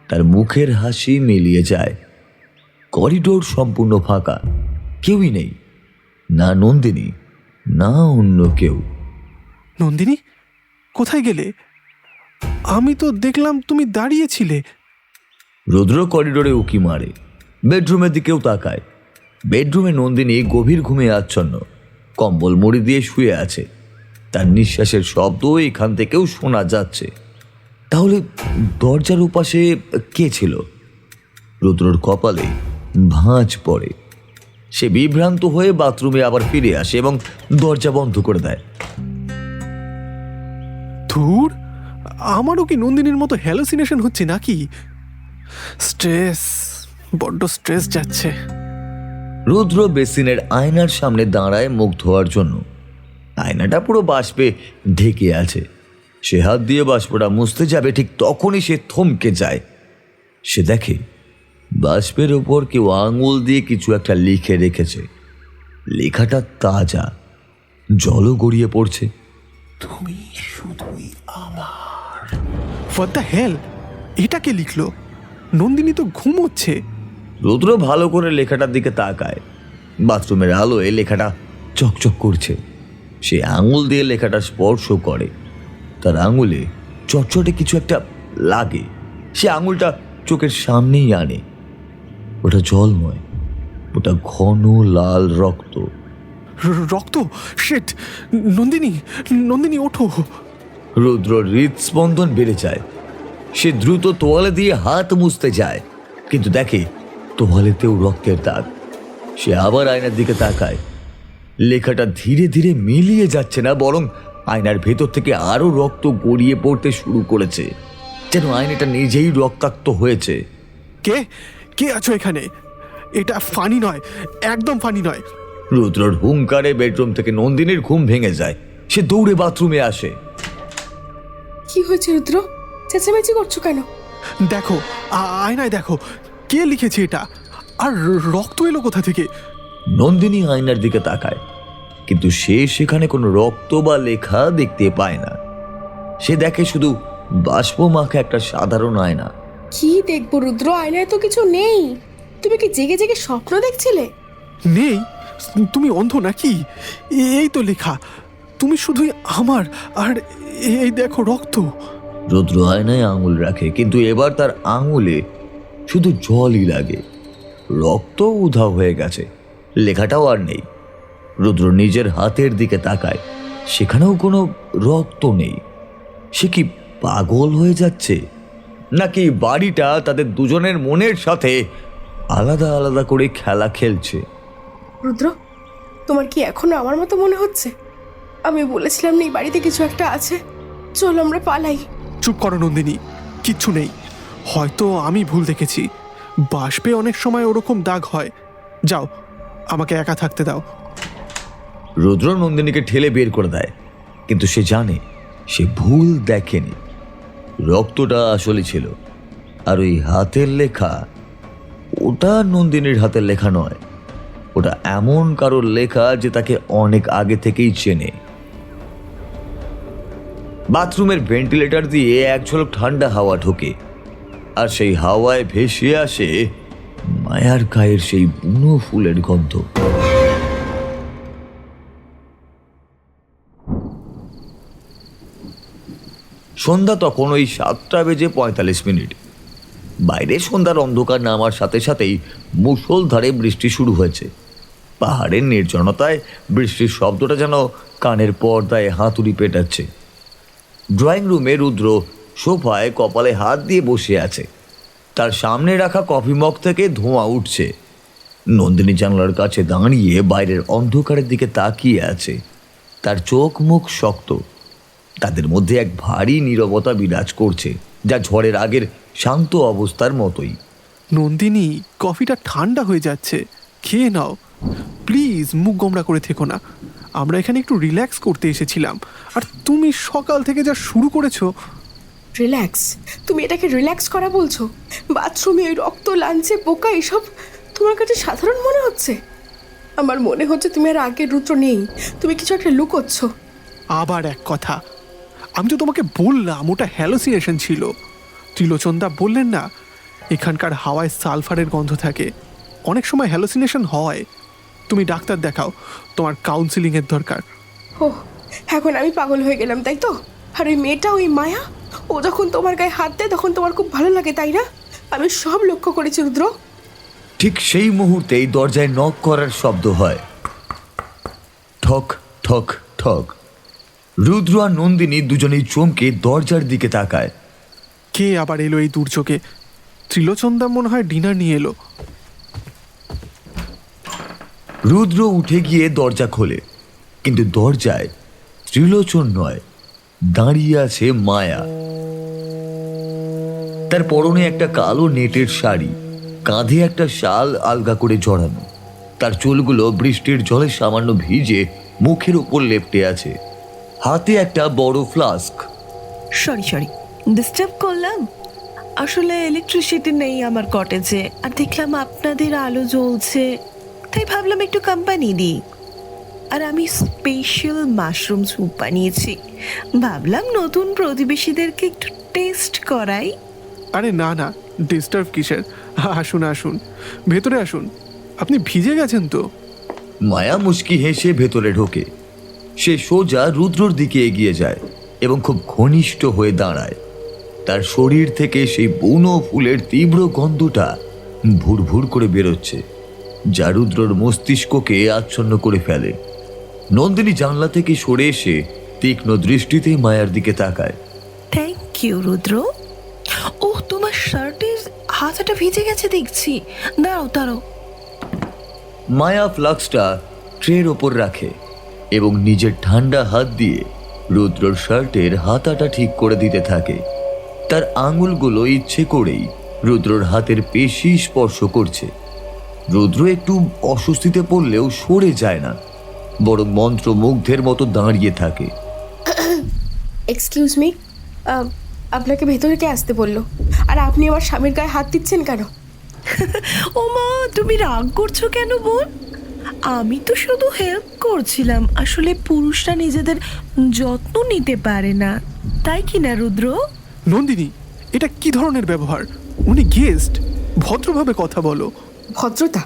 তার মুখের হাসি মিলিয়ে যায়। করিডোর সম্পূর্ণ ফাঁকা, কেউই নেই, না নন্দিনী না অন্য কেউ। নন্দিনী, কোথায় গেলে? আমি তো দেখলাম তুমি দাঁড়িয়েছিলে। রুদ্র করিডোরে উকি মারে, বেডরুমের দিকেও তাকায়। বেডরুমে নন্দিনী গভীর ঘুমে আচ্ছন্ন, কম্বল মুড়ি দিয়ে শুয়ে আছে। তার নিঃশ্বাসের শব্দ এখান থেকেও শোনা যাচ্ছে। তাহলে দরজার উপাশে কে ছিল? রুদ্রর কপালে ভাঁজ পড়ে। সে বিভ্রান্ত হয়ে বাথরুমে আবার ফিরে আসে এবং দরজা বন্ধ করে দেয়। ধুর, আমারও কি নন্দিনীর মতো হ্যালোসিনেশন হচ্ছে নাকি? বড্ড স্ট্রেস যাচ্ছে। রুদ্র বেসিনের আয়নার সামনে দাঁড়ায় মুখ ধোয়ার জন্য। আয়নাটা পুরো বাষ্পে ঢেকে আছে। সে হাত দিয়ে বাষ্পটা মুছতে যাবে, ঠিক তখনই সে থমকে যায়। সে দেখে বাষ্পের ওপর কেউ আঙুল দিয়ে কিছু একটা লিখে রেখেছে। লেখাটা তাজা, জলও গড়িয়ে পড়ছে। তুমি শুধুই আমার। হোয়াট দ্য হেল, এটা কে লিখলো? নন্দিনী তো ঘুমোচ্ছে। রুদ্র ভালো করে লেখাটার দিকে তাকায়। বাথরুমের আলোয় লেখাটা চকচক করছে। সে আঙুল দিয়ে লেখাটা স্পর্শ করে। তার আঙুলে চটচটে কিছু একটা লাগে। সে আঙুলটা চোখের সামনেই আনে। ওটা জলময়, ওটা ঘন লাল রক্ত। রক্ত! শিট! নন্দিনী, নন্দিনী ওঠো! রুদ্র হৃদস্পন্দন বেড়ে যায়। সে দ্রুত তোয়ালে দিয়ে হাত মুছতে যায়, কিন্তু দেখে তোয়ালেতেও রক্তের দাগ। সে আবার আয়নার দিকে তাকায়। লেখাটা ধীরে ধীরে মিলিয়ে যাচ্ছে না, বরং আয়নার ভেতর থেকে আরো রক্ত গড়িয়ে পড়তে শুরু করেছে, যেন আয়নাটা নিজেই রক্তাক্ত হয়েছে। কে কে আছো এখানে? এটা ফানি নয়, একদম ফানি নয়। রুদ্রর হুঙ্কারে বেডরুম থেকে নন্দিনীর ঘুম ভেঙে যায়। সে দৌড়ে বাথরুমে আসে। কি হয়েছে রুদ্র? চেঁচামেচি করছো কেন? দেখো, আয়নায় দেখো, কে লিখেছে এটা? আর রক্ত এলো কোথা থেকে? নন্দিনী আয়নার দিকে তাকায়, কিন্তু সে সেখানে কোনো রক্ত বা লেখা দেখতে পায় না। সে দেখে শুধু বাষ্প মাখা একটা সাধারণ আয়না। কি দেখবো রুদ্র? আয়নায় তো কিছু নেই। তুমি কি জেগে জেগে স্বপ্ন দেখছিলে? নেই? তুমি অন্ধ নাকি? এই তো লেখা, তুমি শুধুই আমার, আর এই দেখো রক্ত। রুদ্র আয়নায় আঙুল রাখে, কিন্তু এবার তার আঙুলে শুধু জলই লাগে। রক্ত উধাও হয়ে গেছে, লেখাটাও আর নেই। রুদ্র নিজের হাতের দিকে তাকায়, সেখানেও কোনো রক্ত নেই। সে কি পাগল হয়ে যাচ্ছে, নাকি বাড়িটা তাদের দুজনের মনের সাথে আলাদা আলাদা করে খেলা খেলছে? রুদ্র, তোমার কি এখনো আমার মতো মনে হচ্ছে? আমি বলেছিলাম না এই বাড়িতে কিছু একটা আছে। চলো আমরা পালাই। চুপ করো নন্দিনী, কিচ্ছু নেই। হয়তো আমি ভুল দেখেছি। বাষ্পে অনেক সময় ওরকম দাগ হয়। যাও, আমাকে একা থাকতে দাও। রুদ্র নন্দিনীকে ঠেলে বের করে দেয়, কিন্তু সে জানে সে ভুল দেখেনি। রক্তটা আসলে ছিল, আর ওই হাতের লেখা, ওটা নন্দিনীর হাতের লেখা নয়। ওটা এমন কারোর লেখা যে তাকে অনেক আগে থেকেই চেনে। বাথরুমের ভেন্টিলেটর দিয়ে এক ঝলক ঠান্ডা হাওয়া ঢোকে, আর সেই হাওয়ায় ভেসে আসে মায়ার গায়ের সেই বুনো ফুলের গন্ধ। সন্ধ্যা তখন ওই 7:45। বাইরে সন্ধ্যার অন্ধকার নামার সাথে সাথেই মুষলধারে বৃষ্টি শুরু হয়েছে। পাহাড়ের নির্জনতায় বৃষ্টির শব্দটা যেন কানের পর্দায় হাতুড়ি পেটাচ্ছে। ড্রয়িং রুমে রুদ্র সোফায় কপালে হাত দিয়ে বসে আছে। তার সামনে রাখা কফি মগ থেকে ধোঁয়া উঠছে। নন্দিনী জানলার কাছে দাঁড়িয়ে বাইরের অন্ধকারের দিকে তাকিয়ে আছে। তার চোখ মুখ শক্ত, তাদের মধ্যে এক ভারী নীরবতা বিরাজ করছে, যা ঝড়ের আগের শান্ত অবস্থার মতোই। নন্দিনী, কফিটা ঠান্ডা হয়ে যাচ্ছে, খেয়ে নাও প্লিজ। মুখ গোমড়া করে থেকো না। আমরা এখানে একটু রিল্যাক্স করতে এসেছিলাম, আর তুমি সকাল থেকে যা শুরু করেছো। রিল্যাক্স? তুমি এটাকে রিল্যাক্স করা বলছো? বাথরুমে ওই রক্ত, লাঞ্চে পোকা, এসব তোমার কাছে সাধারণ মনে হচ্ছে? আমার মনে হচ্ছে তুমি আর আগের রুদ্র নেই। তুমি কিছু একটা লুকোচ্ছ। আবার এক কথা, আমি তো তোমাকে বললাম ওটা হ্যালোসিনেশন ছিল। ত্রিলোচনদা বললেন না, এখানকার হাওয়ায় সালফারের গন্ধ থাকে, অনেক সময় হ্যালোসিনেশন হয়। তুমি ডাক্তার দেখাও, তোমার কাউন্সিলিংয়ের দরকার। ও, এখন আমি পাগল হয়ে গেলাম, তাই তো? আর ওই মেয়েটা, ওই মায়া, ও যখন তোমার গায়ে হাত দেয় তখন তোমার খুব ভালো লাগে, তাই না? আমি সব লক্ষ্য করেছি রুদ্র। ঠিক সেই মুহূর্তেই দরজায় নক করার শব্দ হয়। ঠক ঠক ঠক। রুদ্র আর নন্দিনী দুজনেই চমকে দরজার দিকে তাকায়। কে আবার এলো এই দুর্যোগে? ত্রিলোচনদা মনে হয় ডিনার নিয়ে এলো। রুদ্র উঠে গিয়ে দরজা খোলে, কিন্তু দরজায় ত্রিলোচন নয়, দাঁড়িয়ে আছে মায়া। তার পরনে একটা কালো নেটের শাড়ি, কাঁধে একটা শাল আলগা করে জড়ানো। তার চুলগুলো বৃষ্টির জলে সামান্য ভিজে মুখের উপর লেপ্টে আছে। হাতে একটা বড় ফ্লাস্ক। সরি ডিস্টার্ব করলাম। আসলে ইলেকট্রিসিটি নেই আমার কটেজে, আর দেখলাম আপনাদের আলো জ্বলছে, তাই ভাবলাম একটু কোম্পানি দিই। আর আমি স্পেশাল মাশরুম স্যুপ বানিয়েছি, ভাবলাম নতুন প্রতিবেশীদেরকে একটু টেস্ট করাই। আরে না না, ডিস্টার্ব কিসের? আসুন আসুন, ভেতরে আসুন। আপনি ভিজে গেছেন তো? মায়া মুচকি হেসে ভেতরে ঢোকে। সে সোজা রুদ্রর দিকে এগিয়ে যায় এবং খুব ঘনিষ্ঠ হয়ে দাঁড়ায়। তার শরীর থেকে সেই বুনো ফুলের তীব্র গন্ধটা ভুরভুর করে বেরোচ্ছে, যা রুদ্রর মস্তিষ্ককে আচ্ছন্ন করে ফেলে। নন্দিনী জানলা থেকে সরে এসে তীক্ষ্ণ দৃষ্টিতে মায়ার দিকে তাকায়। থ্যাংক ইউ রুদ্র। ও, তোমার শার্টের হাতাটা ভিজে গেছে দেখছি, দাঁড়াও। মায়া ফ্লাক্সটা ট্রের ওপর রাখে এবং নিজের ঠান্ডা হাত দিয়ে রুদ্রর শার্টের হাতাটা ঠিক করে দিতে থাকে। তার আঙুলগুলো ইচ্ছে করেই রুদ্রর হাতের পেশি স্পর্শ করছে। রুদ্র একটু অস্বস্তিতে পড়লেও সরে যায় না, বরং মন্ত্রমুগ্ধের মতো দাঁড়িয়ে থাকে। এক্সকিউজ মি, আপনাকে ভেতরে কে আসতে বললো? আর আপনি আমার স্বামীর গায়ে হাত দিচ্ছেন কেন? ও মা, তুমি রাগ করছো কেন বোন? আমি তো শুধু হেল্প করছিলাম। আসলে পুরুষরা নিজেদের যত্ন নিতে পারে না, তাই কি না রুদ্র? নন্দিনী, এটা কি ধরনের ব্যবহার? উনি গেস্ট, ভদ্রভাবে কথা বলো। ভদ্রতা?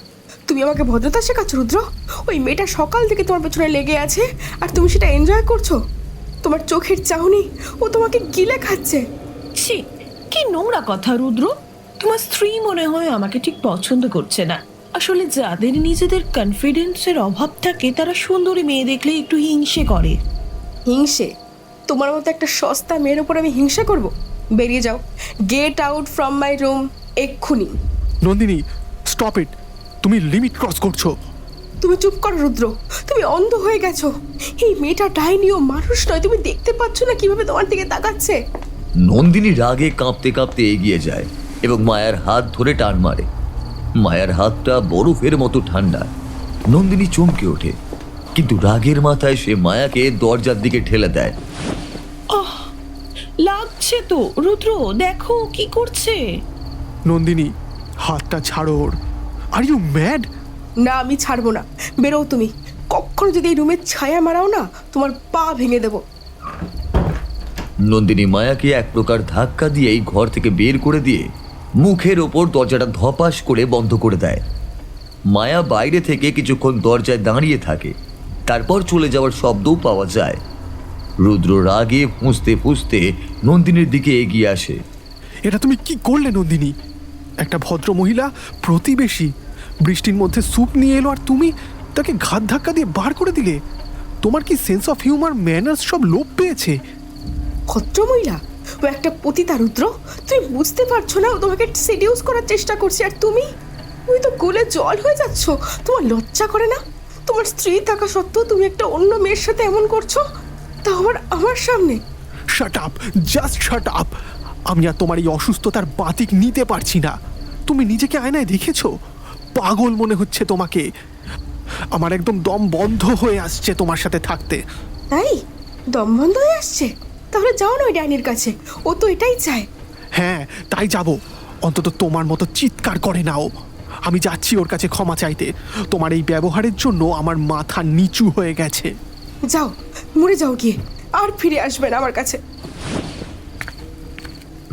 তুমি আমাকে ভদ্রতা শেখাচ্ছ রুদ্র? ওই মেয়েটা সকাল থেকে তোমার পেছনে লেগে আছে আর তুমি সেটা এনজয় করছো। তোমার চোখের চাহনি, ও তোমাকে গিলে খাচ্ছে। ছি, কি নোংরা কথা রুদ্র। তোমার স্ত্রী মনে হয় আমাকে ঠিক পছন্দ করছে না। আসলে যাদের নিজেদের কনফিডেন্সের অভাব থাকে তারা সুন্দরী মেয়ে দেখলে একটু হিংসে করে। হিংসে? তোমার মতো একটা সস্তা মেয়ের উপর আমি হিংসা করব? বেরিয়ে যাও, get out from my room এক্ষুনি। নন্দিনী, স্টপ ইট, তুমি লিমিট ক্রস করছো। তুমি চুপ করো রুদ্র, তুমি অন্ধ হয়ে গেছো। এই মেয়েটা ডাইনি, ও মানুষ নয়। তুমি দেখতে পাচ্ছ না কিভাবে তোমার দিকে তাকাচ্ছে? নন্দিনী রাগে কাঁপতে কাঁপতে এগিয়ে যায় এবং মায়ার হাত ধরে টান মারে। মায়ার হাতটা বরফের মতো ঠান্ডা। নন্দিনী চমকে ওঠে, কিন্তু রাগের মাথায় সে মায়াকে দরজার দিকে ঠেলে দেয়। লাগছে তো রুদ্র, দেখো কি করছে। নন্দিনী, হাতটা ছাড়ো ওর। Are you mad? না, আমি ছাড়বো না। বেরো তুমি। কখনো যদি এই রুমের ছায়া মারাও না, তোমার পা ভেঙে দেবো। নন্দিনী মায়াকে এক প্রকার ধাক্কা দিয়েই ঘর থেকে বের করে দিয়ে মুখের ওপর দরজাটা ধপাস করে বন্ধ করে দেয়। মায়া বাইরে থেকে কিছুক্ষণ দরজায় দাঁড়িয়ে থাকে, তারপর চলে যাওয়ার শব্দও পাওয়া যায়। রুদ্র রাগে ফুঁসতে ফুঁসতে নন্দিনীর দিকে এগিয়ে আসে। এটা তুমি কি করলে নন্দিনী? একটা ভদ্র মহিলা, প্রতিবেশী, বৃষ্টির মধ্যে স্যুপ নিয়ে এলো আর তুমি তাকে ঘাত ধাক্কা দিয়ে বার করে দিলে। তোমার কি সেন্স অফ হিউমার, ম্যানার্স সব লোপ পেয়েছে? ভদ্রমহিলা? ও একটা পতিতা রুদ্র। তুমি বুঝতে পারছো না? ও তোমাকে সেডিউস করার চেষ্টা করছে, আর তুমি তো গলে জল হয়ে যাচ্ছ। তোমার লজ্জা করে না? তোমার স্ত্রী থাকা সত্ত্বেও তুমি একটা অন্য মেয়ের সাথে এমন করছো, তা আমার সামনে। Shut up, just shut up. আমি আর তোমার এই অসুস্থতার বাতিক নিতে পারছি না। তুমি নিজেকে আয়নায় দেখেছো? পাগল মনে হচ্ছে তোমাকে। আমার একদম দম বন্ধ হয়ে আসছে তোমার সাথে থাকতে। তাই দম বন্ধ হয়ে আসছে? তাহলে যাও না ওই ডাইনির কাছে, ও তো এটাই চায়। হ্যাঁ, তাই যাব। অন্তত তোমার মতো চিৎকার করে নাও। আমি যাচ্ছি ওর কাছে ক্ষমা চাইতে। তোমার এই ব্যবহারের জন্য আমার মাথা নিচু হয়ে গেছে। যাও, মরে যাও গিয়ে, আর ফিরে আসবে না আমার কাছে।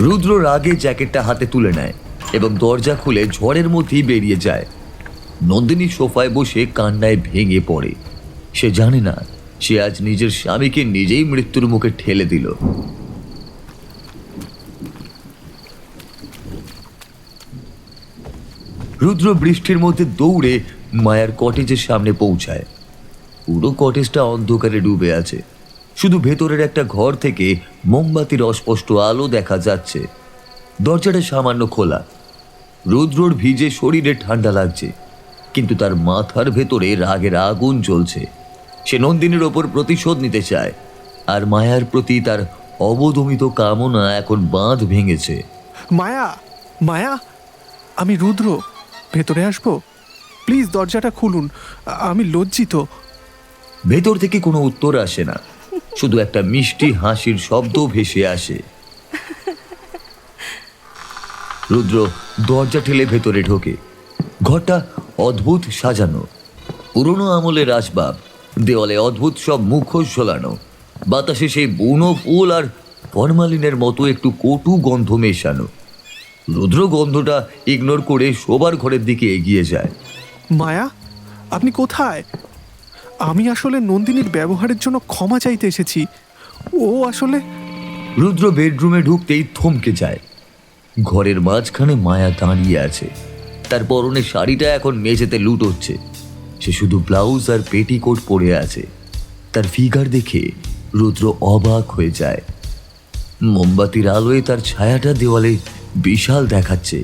রুদ্র রাগে জ্যাকেটটা হাতে তুলে নেয় এবং দরজা খুলে ঝড়ের মধ্যেই বেরিয়ে যায়। নন্দিনী সোফায় বসে কান্নায় ভেঙে পড়ে। সে জানে না সে আজ নিজের স্বামীকে নিজেই মৃত্যুর মুখে ঠেলে দিল। রুদ্র বৃষ্টির মধ্যে দৌড়ে মায়ার কটেজের সামনে পৌঁছায়। পুরো কটেজটা অন্ধকারে ডুবে আছে, শুধু ভেতরের একটা ঘর থেকে মোমবাতির অস্পষ্ট আলো দেখা যাচ্ছে। দরজাটা সামান্য খোলা। রুদ্রর ভিজে শরীরে ঠান্ডা লাগছে, কিন্তু তার মাথার ভেতরে রাগের আগুন জ্বলছে। সে নন্দিনীর ওপর প্রতিশোধ নিতে চায়, আর মায়ার প্রতি তার অবদমিত কামনা এখন বাঁধ ভেঙেছে। মায়া, মায়া, আমি রুদ্র, ভেতরে আসবো? প্লিজ দরজাটা খুলুন, আমি লজ্জিত। ভেতর থেকে কোনো উত্তর আসে না, শুধু একটা মিষ্টি হাসির শব্দ ভেসে আসে। রুদ্র দরজা ঠেলে ভেতরে ঢোকে। ঘরটা অদ্ভুত সাজানো, পুরনো আমলের আসবাব, দেওয়ালে অদ্ভুত সব মুখোশ ঝোলানো। বাতাসে সেই বুনো ফুল আর ফরমালিনের মতো একটু কটু গন্ধ মেশানো। রুদ্র গন্ধটা ইগনোর করে শোবার ঘরের দিকে এগিয়ে যায়। মায়া, আপনি কোথায়? আমি আসলে নন্দিনীর ব্যবহারের জন্য ক্ষমা চাইতে এসেছি। ও আসলে... রুদ্র বেডরুমে ঢুকতেই থমকে যায়। ঘরের মাঝখানে মায়া দাঁড়িয়ে আছে। তার পরনে শাড়িটা এখন মেঝেতে লুটোচ্ছে। সে শুধু ব্লাউজ আর পেটিকোট পরে আছে। তার ফিগার দেখে রুদ্র অবাক হয়ে যায়। মোমবাতির আলোয় তার ছায়াটা দেওয়ালে বিশাল দেখাচ্ছে।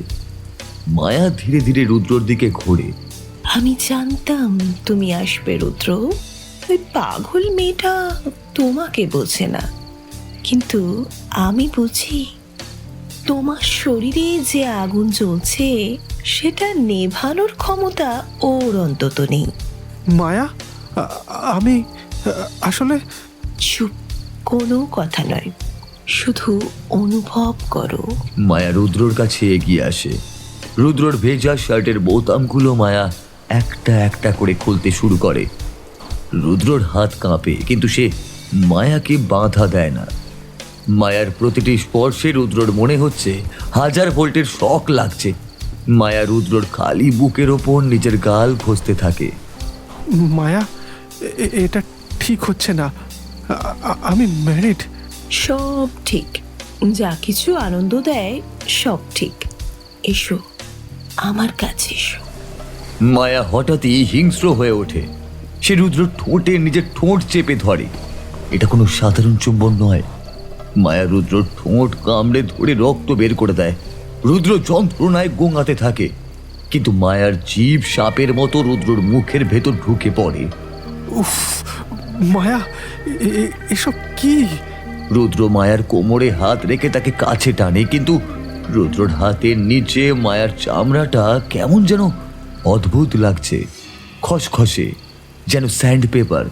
মায়া ধীরে ধীরে রুদ্রর দিকে ঘোরে। আমি জানতাম তুমি আসবে রুদ্র। ওই পাগল মেয়েটা তোমাকে বোঝে না, কিন্তু আমি বুঝি। তোমার শরীরে যে আগুন জ্বলছে সেটা নেভানোর ক্ষমতা ওর অন্তত নেই। মায়া, আমি আসলে... চুপ, কোনো কথা নয়, শুধু অনুভব করো। মায়া রুদ্রর কাছে এগিয়ে আসে। রুদ্রর ভেজা শার্টের বোতামগুলো মায়া একটা একটা করে খুলতে শুরু করে। রুদ্রর হাত কাঁপে, কিন্তু সে মায়াকে বাধা দেয় না। মায়ার প্রতিটি স্পর্শে রুদ্রর মনে হচ্ছে 1000 ভোল্টের শক লাগছে। মায়া রুদ্রর খালি বুকের ওপর নিজের গাল ঘষতে থাকে। মায়া, এটা ঠিক হচ্ছে না। আমি ম্যারিড। সব ঠিক, যা কিছু আনন্দ দেয় সব ঠিক। এসো, আমার কাছে এসো। মায়া হঠাৎই হিংস্র হয়ে ওঠে। সে রুদ্র ঠোঁটে নিজের ঠোঁট চেপে ধরে। এটা কোনো সাধারণ চুম্বন নয়। মায়া রুদ্রর ঠোঁট কামড়ে ধরে রক্ত বের করে দেয়। রুদ্র যন্ত্রণায় গোঙাতে থাকে, কিন্তু মায়ার জিভ সাপের মতো রুদ্রর মুখের ভেতর ঢুকে পড়ে। উফ, মায়া, এসব কি? রুদ্র মায়ার কোমরে হাত রেখে তাকে কাছে টানে, কিন্তু রুদ্রর হাতের নিচে মায়ার চামড়াটা কেমন যেন অদ্ভুত লাগছে, খসখসে, যেন স্যান্ড পেপার।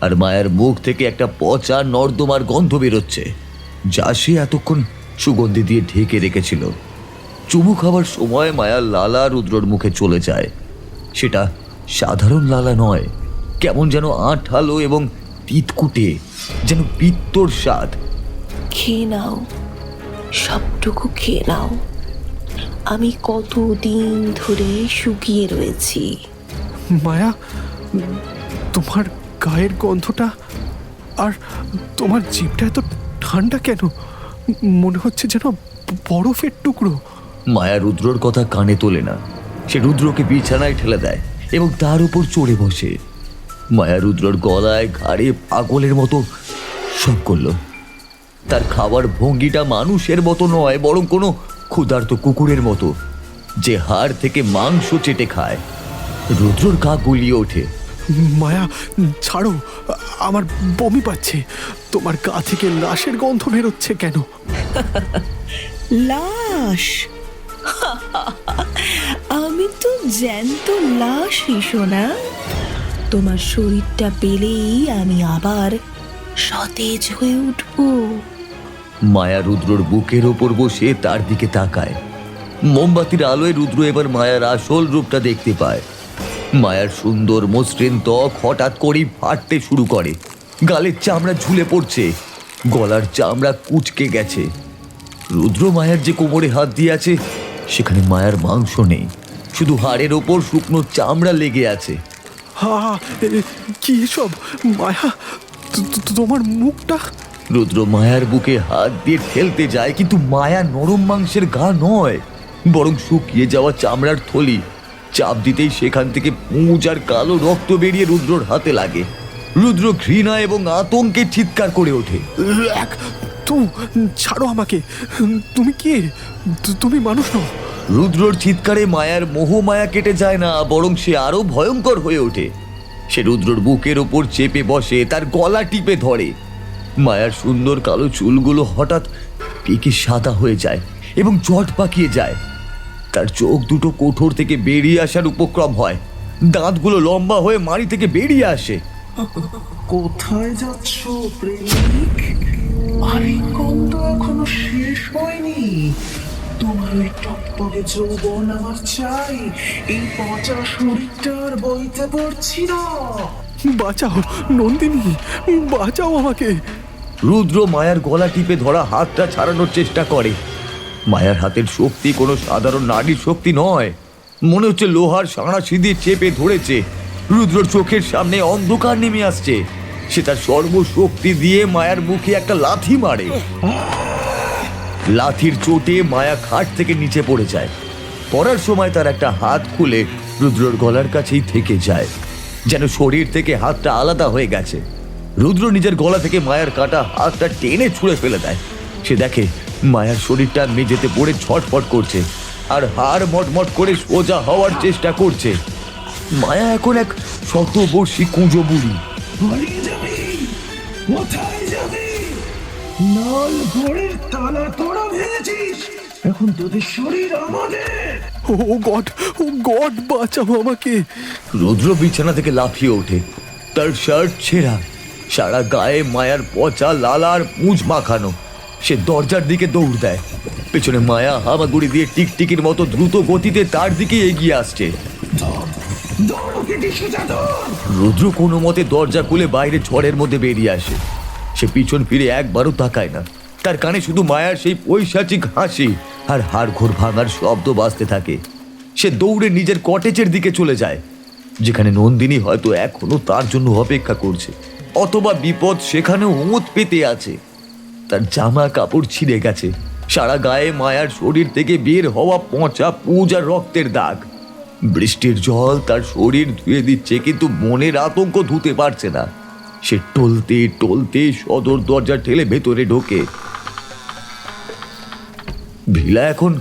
আর মায়ার মুখ থেকে একটা পচা নর্দমার গন্ধ বেরোচ্ছে, যা সে এতক্ষণ সুগন্ধি দিয়ে ঢেকে রেখেছিল। চুমু খাবার সময় মায়ার লালা রুদ্রর মুখে চলে যায়। সেটা সাধারণ লালা নয়, কেমন যেন আঠালো এবং তিতকুটে, যেন পিত্তর স্বাদ। খেয়ে নাও, সবটুকু খেয়ে নাও। আমি কতদিন ধরে শুকিয়ে রয়েছি। মায়া, তোমার গায়ের গন্ধটা, আর তোমার জিভটা এত ঠান্ডা কেন? মনে হচ্ছে যেন বরফের টুকরো। মায়া রুদ্রর কথা কানে তোলে না। সে রুদ্রকে বিছানায় ঠেলে দেয় এবং তার উপর চড়ে বসে। মায়া রুদ্রর গলায় ঘাড়ে পাগলের মতো সব করল। তার খাবার ভঙ্গিটা মানুষের মতো নয়, বরং কোনো ক্ষুধার্ত কুকুরের মতো, যে হাড় থেকে মাংস চেটে খায়। রুদ্রর গা গুলিয়ে ওঠে। মায়া, ছাড়ো, আমার বমি পাচ্ছে। তোমার গা থেকে লাশের গন্ধ বেরোচ্ছে কেন? লাশ? আমি তো জ্যান্ত লাশই সোনা। তোমার শরীরটা পেলেই আমি আবার সতেজ হয়ে উঠবো। মায়া রুদ্রর বুকের ওপর বসে তার দিকে তাকায়। মোমবাতির আলোয় রুদ্র এবার মায়ার আসল রূপটা দেখতে পায়। মায়ার সুন্দর মসৃণ ত্বক হঠাৎ করেই ফাটতে শুরু করে। গালের চামড়া ঝুলে পড়ছে, গলার চামড়া কুঁচকে গেছে। রুদ্র মায়ার যে কোমরে হাত দিয়ে আছে, সেখানে মায়ার মাংস নেই, শুধু হাড়ের ওপর শুকনো চামড়া লেগে আছে। হা কি সব মায়া, তোমার মুখটা। রুদ্র মায়ার বুকে হাত দিয়ে ঠেলতে যায়, কিন্তু মায়া নরম মাংসের গা নয়, বরং শুকিয়ে যাওয়া চামড়ার থলি। চাপ দিতেই সেখান থেকে পুঁজ আর কালো রক্ত বেরিয়ে রুদ্রর হাতে লাগে। রুদ্র ঘৃণা এবং আতঙ্কে চিৎকার করে ওঠে। ছাড়ো আমাকে, তুমি কে? তুমি মানুষ নও। রুদ্রর চিৎকারে মায়ার মোহ মায়া কেটে যায় না, বরং সে আরো ভয়ঙ্কর হয়ে ওঠে। সে রুদ্রর বুকের ওপর চেপে বসে, তার গলা টিপে ধরে। মায়ার সুন্দর কালো চুলগুলো হঠাৎ পেকে সাদা হয়ে যায় এবং জট পাকিয়ে যায়। তার চোখ দুটো কোঠর থেকে বেরিয়ে আসার উপক্রম হয়, দাঁতগুলো লম্বা হয়ে মাড়ি থেকে বেরিয়ে আসে। কোথায় যাচ্ছ প্রেমিক? আলিঙ্গন তো এখনো শেষ হয়নি। তোমার ওই টকটকে যৌবন আমার চাই। এই পচা শরীরটা আর বইতে পারছি না। বাঁচাও নন্দিনী, বাঁচাও আমাকে। রুদ্র মায়ার গলা টিপে ধরা হাতটা ছাড়ানোর চেষ্টা করে। মায়ার হাতের শক্তি কোনো সাধারণ নারীর শক্তি নয়, মনে হচ্ছে লোহার সাঁড়াশি দিয়ে চেপে ধরেছে। রুদ্রর চোখের সামনে অন্ধকার নেমে আসছে। সে তার সর্বশক্তি দিয়ে মায়ার মুখে একটা লাথি মারে। লাথির চোটে মায়া খাট থেকে নিচে পড়ে যায়। পড়ার সময় তার একটা হাত খুলে রুদ্রর গলার কাছেই থেকে যায়, যেন শরীর থেকে হাতটা আলাদা হয়ে গেছে। রুদ্র নিজের গলা থেকে মায়ার কাটা হাতটা টেনে ছুঁড়ে ফেলে দেয়। সে দেখে মায়ার শরীরটা মেঝেতে পড়ে ছটফট করছে আর হাড় মটমট করে সোজা হওয়ার চেষ্টা করছে। মায়া এখন এক শতবর্ষী কুঁজো বুড়ি। হারিয়ে যাবি, কোথায় যাবি? লাল ঘরের তালা তোরা ভেঙেছিস, এখন তোদের শরীর আমাদের। ও গড, বাঁচাও আমাকে। রুদ্র বিছানা থেকে লাফিয়ে ওঠে, তার শার্ট ছেঁড়া, সারা গায়ে মায়ার পচা লাল আর পুঁজ মাখানো। সে দরজার দিকে দৌড় দেয়। পেছনে মায়া হামাগুড়ি দিয়ে টিকটিকির মতো দ্রুত গতিতে তার দিকে এগিয়ে আসছে। রুদ্র কোনো মতে দরজা খুলে বাইরে ঝড়ের মধ্যে বেরিয়ে আসে। সে পিছন ফিরে একবারও তাকায় না। তার কানে শুধু মায়ার সেই পৈশাচিক হাসি আর হাড়ঘোর ভাঙার শব্দ বাজতে থাকে। সে দৌড়ে নিজের কটেজের দিকে চলে যায়, যেখানে নন্দিনী হয়তো এখনো তার জন্য অপেক্ষা করছে, অথবা বিপদ সেখানেও ওঁত পেতে আছে। তার জামা কাপড় ছিঁড়ে গেছে, সারা গায়ে মায়ার শরীর থেকে বের হওয়া পচা পুঁজ আর রক্তের দাগ। বৃষ্টির জল তার শরীর ধুয়ে দিচ্ছে, কিন্তু মনের আতঙ্ক ধুতে পারছে না। সে টলতে টলতে সদর দরজা ঠেলে ভেতরে ঢোকে। ভিলা এখন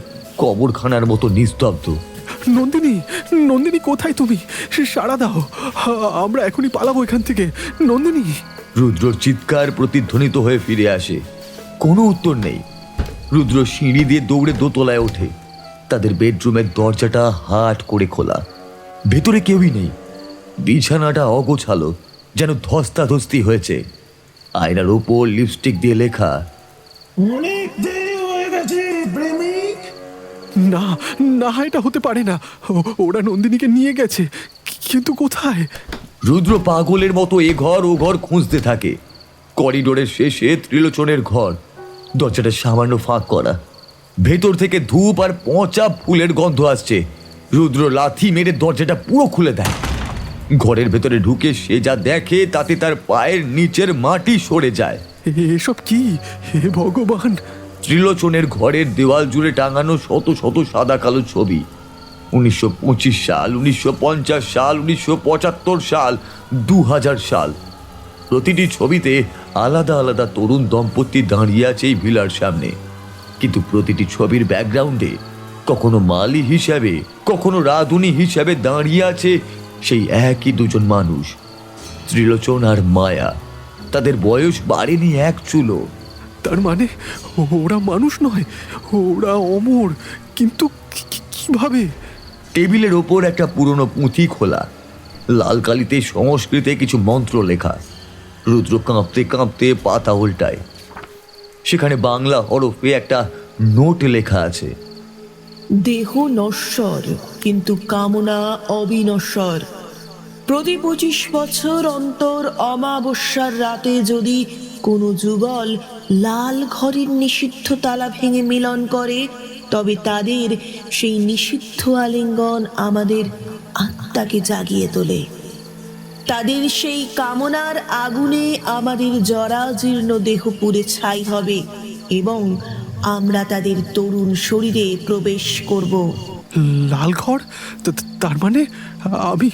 কবরখানার মতো নিস্তব্ধ। নন্দিনী কোথায় তুমি? সাড়া দাও, আমরা এখনই পালাবো এখান থেকে। নন্দিনী। রুদ্রর চিৎকার প্রতিধ্বনিত হয়ে ফিরে আসে। কোনো উত্তর নেই। রুদ্র সিঁড়ি দিয়ে দৌড়ে দোতলায় ওঠে। তাদের বেডরুমের দরজাটা হাট করে খোলা, ভেতরে কেউই নেই। বিছানাটা অগোছালো, যেন ধস্তাধস্তি হয়েছে। আয়নার ওপর লিপস্টিক দিয়ে লেখা, অনেক দেরি হয়ে গেছে প্রেমিক। না, এটা হতে পারে না। ওরা নন্দিনীকে নিয়ে গেছে, কিন্তু কোথায়? রুদ্র পাগলের মতো এ ঘর ও ঘর খুঁজতে থাকে। করিডোরের শেষে ত্রিলোচনের ঘর। দরজাটা সামান্য ফাঁক করা, ভেতর থেকে ধূপ আর পচা ফুলের গন্ধ আসছে। রুদ্র লাথি মেরে দরজাটা পুরো খুলে দেয়। ঘরের ভেতরে ঢুকে সে যা দেখে তাতে তার পায়ের নিচের মাটি সরে যায়। এসব কি? হে ভগবান! ত্রিলোচনের ঘরের দেওয়াল জুড়ে টাঙানো শত শত সাদা কালো ছবি। 1925 সাল, 1950 সাল, 1975 সাল, 2000 সাল। প্রতিটি ছবিতে আলাদা আলাদা তরুণ দম্পতি দাঁড়িয়ে আছে এই ভিলার সামনে, কিন্তু প্রতিটি ছবির ব্যাকগ্রাউন্ডে কখনো মালি হিসাবে, কখনো রাধুনী হিসাবে দাঁড়িয়ে আছে সেই একই দুজন মানুষ, ত্রিলোচন আর মায়া। তাদের বয়স বাড়েনি এক চুলো। তার মানে ওরা মানুষ নয়, ওরা অমর। কিন্তু কিভাবে? টেবিলের ওপর একটা পুরনো পুঁথি খোলা, লাল কালিতে সংস্কৃতে কিছু মন্ত্র লেখা। রুদ্র কাঁপতে কাঁপতে পাতা উল্টায়। সেখানে বাংলা হরফে একটা নোট লেখা আছে, দেহ নশ্বর কিন্তু কামনা অবিনশ্বর। প্রতি 25 বছর অন্তর অমাবস্যার রাতে যদি কোনো যুগল লাল ঘরের নিষিদ্ধ তালা ভেঙে মিলন করে, তবে তাদের সেই নিষিদ্ধ আলিঙ্গন আমাদের আত্মাকে জাগিয়ে তোলে। তাদের সেই কামনার আগুনে আমাদের জরাজীর্ণ দেহ পুড়ে ছাই হবে এবং আমরা তাদের তরুণ শরীরে প্রবেশ করব। লালঘর? তার মানে আমি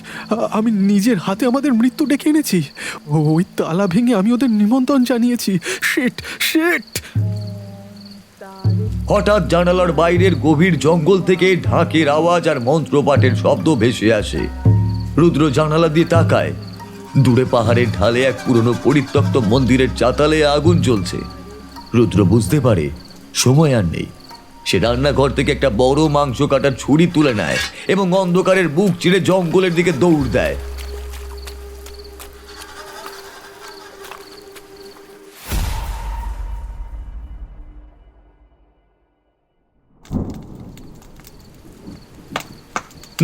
আমি নিজের হাতে আমাদের মৃত্যু ডেকে এনেছি। ওই তালা ভেঙে আমি ওদের নিমন্ত্রণ জানিয়েছি। শেট শেট! হঠাৎ জানালার বাইরের গভীর জঙ্গল থেকে ঢাকের আওয়াজ আর মন্ত্রপাঠের শব্দ ভেসে আসে। রুদ্র জানালা দিয়ে তাকায়। দূরে পাহাড়ের ঢালে এক পুরনো পরিত্যক্ত মন্দিরের চাতালে আগুন জ্বলছে। রুদ্র বুঝতে পারে সময় আর নেই। সে রান্নাঘর থেকে একটা বড় মাংস কাটার ছুরি তুলে নেয় এবং অন্ধকারের বুক চিরে জঙ্গলের দিকে দৌড় দেয়।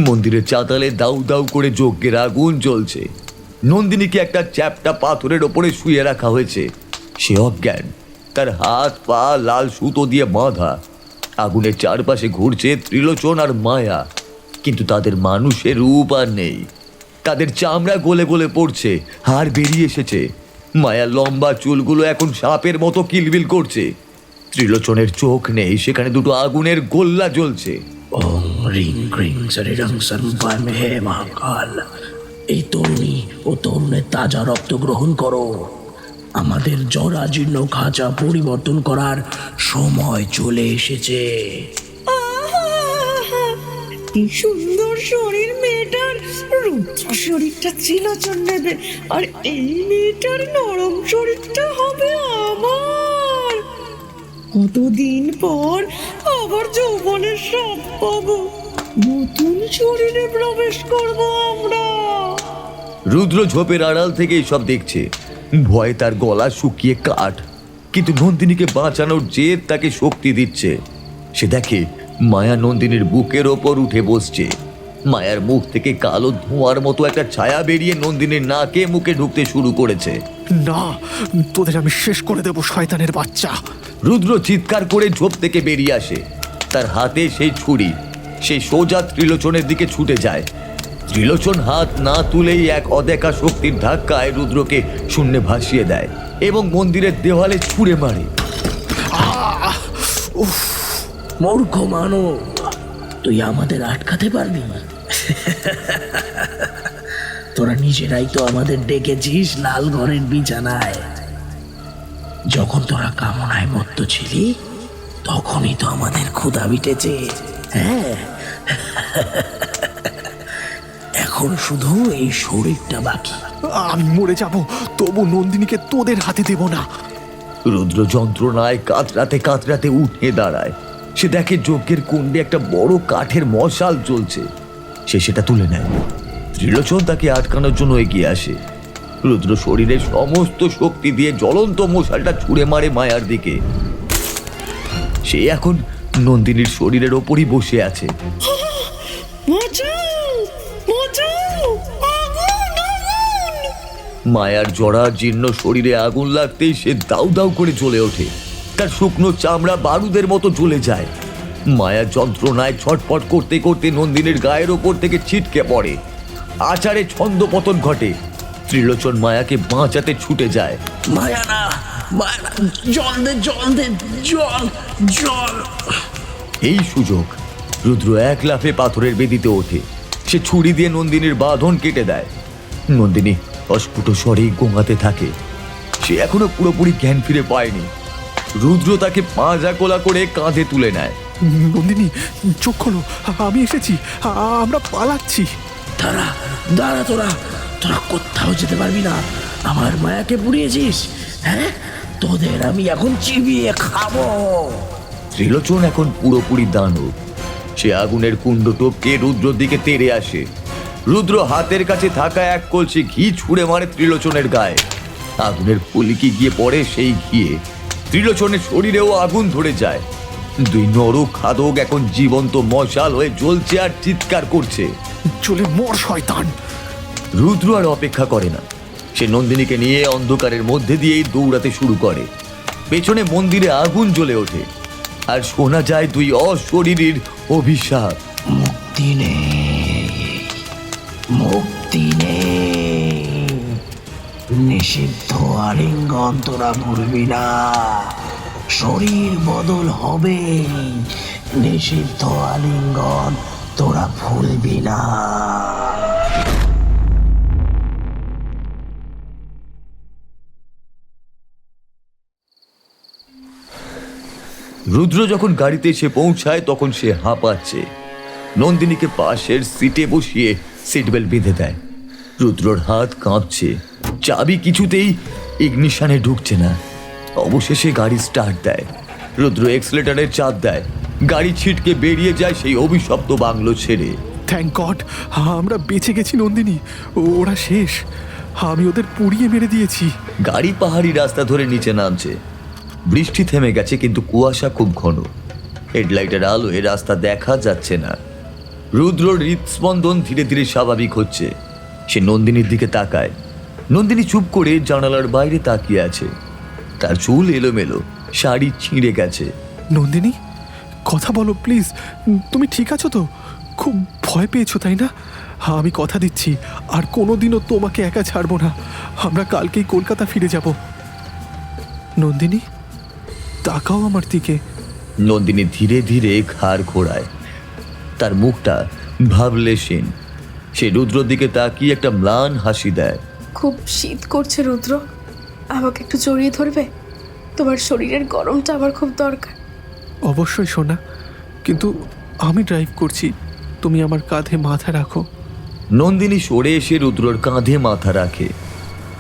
মন্দিরের চাতালে দাউ দাউ করে যজ্ঞের আগুন জ্বলছে। নন্দিনীকে একটা চ্যাপ্টা পাথরের ওপরে শুয়ে রাখা হয়েছে। সে অজ্ঞান, তার হাত পা লাল সুতো দিয়ে বাঁধা। আগুনের চারপাশে ঘুরছে ত্রিলোচন আর মায়া, কিন্তু তাদের মানুষের রূপ আর নেই। তাদের চামড়া গলে গলে পড়ছে, হাড় বেরিয়ে এসেছে। মায়ার লম্বা চুলগুলো এখন সাপের মতো কিলবিল করছে। ত্রিলোচনের চোখ নেই, সেখানে দুটো আগুনের গোল্লা জ্বলছে। ওম রিং ক্রিং শরীরং সর্বাম হে মহাকাল। এই তরুণী ও তরুণের তাজা রক্ত গ্রহণ করো। আমাদের জরাজীর্ণ খাঁচা পরিবর্তন করার সময় চলে এসেছে। কি সুন্দর শরীর মেয়েটার! রুদ্র শরীরটা ত্রিলোচন নেবে আর এই মেয়েটার নরম শরীরটা হবে আমার। কতদিন পর আবার যৌবনের স্বাদ পাবো, নতুন শরীরে প্রবেশ করবো আমরা। রুদ্র ঝোপের আড়াল থেকে সব দেখছে। ভয়ে তার গলা শুকিয়ে কাঠ, কিন্তু নন্দিনীকে বাঁচানোর জেদ তাকে শক্তি দিচ্ছে। সে দেখে মায়া নন্দিনীর বুকের ওপর উঠে বসছে। মায়ার মুখ থেকে কালো ধোঁয়ার মতো একটা ছায়া বেরিয়ে নন্দিনীর নাকে মুখে ঢুকতে শুরু করেছে। না, তোদের আমি শেষ করে দেবো শয়তানের বাচ্চা! রুদ্র চিৎকার করে ঝোপ থেকে বেরিয়ে আসে। তার হাতে সেই ছুরি। সেই সোজা ত্রিলোচনের দিকে ছুটে যায়। ত্রিলোচন হাত না তুলেই এক অদেখা শক্তির ধাক্কায় রুদ্রকে শূন্যে ভাসিয়ে দেয় এবং মন্দিরের দেওয়ালে ছুঁড়ে মারে। মূর্খ মানব, তুই আমাদের আটকাতে পারবি? তোরা নিজেরাই তো আমাদের ডেকেছিস লাল ঘরের বিছানায়। যখন তোরা কামনায় মত্ত ছিলি তখনই তো আমাদের ক্ষুধা মিটেছে। হ্যাঁ, এখন শুধু এই শরীরটা বাকি। আমি মরে যাব, তবু নন্দিনীকে তোদের হাতে দেব না। রুদ্র যন্ত্রণায় কাতরাতে কাতরাতে উঠে দাঁড়ায়। সে দেখে যজ্ঞের কুণ্ডে একটা বড় কাঠের মশাল জ্বলছে। সে সেটা তুলে নেয়। ত্রিলোচন তাকে আটকানোর জন্য এগিয়ে আসে। রুদ্র শরীরের সমস্ত শক্তি দিয়ে জ্বলন্ত মশালটা ছুঁড়ে মারে মায়ার দিকে। সে এখন নন্দিনীর শরীরের ওপরই বসে আছে। মায়ার জরা জীর্ণ শরীরে আগুন লাগতেই সে দাউ দাউ করে জ্বলে ওঠে। তার শুকনো চামড়া বারুদের মতো জ্বলে যায়। মায়া যন্ত্রণায় ছটফট করতে করতে নন্দিনীর গায়ের ওপর থেকে ছিটকে পড়ে। আচারে ছন্দপতন ঘটে। ত্রিলোচন মায়াকে বাঁচাতে ছুটে যায়। মায়া না, মায়া না, জল দে, জল দে, জল, জল। এই সুযোগ রুদ্র এক লাফে পাথরের বেদিতে ওঠে। সে ছুরি দিয়ে নন্দিনীর বাঁধন কেটে দেয়। নন্দিনী অস্ফুট স্বরে গোঙাতে থাকে। সে এখনো পুরোপুরি জ্ঞান ফিরে পায়নি। রুদ্র তাকে পাঁজা কোলা করে কাঁধে তুলে নেয়। নন্দিনী, চোখ খোলো, আমি এসেছি, আমরা পালাচ্ছি। দাঁড়া, দাঁড়া, তোরা তোরা কোথাও যেতে পারবি না। আমার মায়াকে পুড়িয়েছিস, হ্যাঁ? তোদের আমি এখন চিবিয়ে খাবো। ত্রিলোচন এখন পুরোপুরি দানব। সে আগুনের কুণ্ড টপকে রুদ্রর দিকে তেড়ে আসে। রুদ্র হাতের কাছে থাকা এক কলসি ঘি ছুঁড়ে মারে ত্রিলোচনের গায়ে। আগুনের ফুলকি গিয়ে পড়ে সেই ঘিয়ে। ত্রিলোচনের শরীরেও আগুন ধরে যায়। দুই নরক খাদক এখন জীবন্ত মশাল হয়ে জ্বলছে আর চিৎকার করছে। চলে মর শয়তান! রুদ্র আর অপেক্ষা করে না। সে নন্দিনীকে নিয়ে অন্ধকারের মধ্যে দিয়েই দৌড়াতে শুরু করে। পেছনে মন্দিরে আগুন জ্বলে ওঠে আর শোনা যায় দুই অশরীরীর অভিশাপ। মুক্তি নেই, মুক্তি নেই। নিষিদ্ধ আলিঙ্গন তোরা ভুলবি না, শরীর বদল হবে, নিষিদ্ধ আলিঙ্গন তোরা ভুলবি না। রুদ্র যখন গাড়িতে এসে পৌঁছায় তখন সে হাঁপাচ্ছে। নন্দিনীকে পাশের সিটে বসিয়ে সিট বেল্ট বেঁধে দেয়। রুদ্রর হাত কাঁপছে, চাবি কিছুতেই ইগনিশনে ঢুকছে না। অবশেষে গাড়ি স্টার্ট দেয়। রুদ্র এক্সিলারেটরের চাপ দেয়, গাড়ি ছিটকে বেরিয়ে যায় সেই অভিশপ্ত বাংলো ছেড়ে। থ্যাংক গড, আমরা বেঁচে গেছি নন্দিনী। ওরা শেষ, আমি ওদের পুড়িয়ে মেরে দিয়েছি। গাড়ি পাহাড়ি রাস্তা ধরে নিচে নামছে। বৃষ্টি থেমে গেছে, কিন্তু কুয়াশা খুব ঘন। হেডলাইটের আলোয় রাস্তা দেখা যাচ্ছে না। রুদ্রর হৃদস্পন্দন ধীরে ধীরে স্বাভাবিক হচ্ছে। সে নন্দিনীর দিকে তাকায়। নন্দিনী চুপ করে জানালার বাইরে তাকিয়ে আছে। তার চুল এলোমেলো, শাড়ি ছিঁড়ে গেছে। নন্দিনী, কথা বলো প্লিজ। তুমি ঠিক আছো তো? খুব ভয় পেয়েছো তাই না? আমি কথা দিচ্ছি আর কোনোদিনও তোমাকে একা ছাড়বো না। আমরা কালকেই কলকাতা ফিরে যাব। নন্দিনী, তাকাও আমার দিকে। নন্দিনী ধীরে ধীরে ঘাড় ঘোরায়। তার মুখটা ভাবলেশীন। সে রুদ্রর দিকে তাকিয়ে একটা ম্লান হাসি দেয়। খুব শীত করছে রুদ্র, আমাকে একটু জড়িয়ে ধরবে? তোমার শরীরের গরমটা আমার খুব দরকার। অবশ্যই সোনা, কিন্তু আমি ড্রাইভ করছি, তুমি আমার কাঁধে মাথা রাখো। নন্দিনী সরে এসে রুদ্রর কাঁধে মাথা রাখে।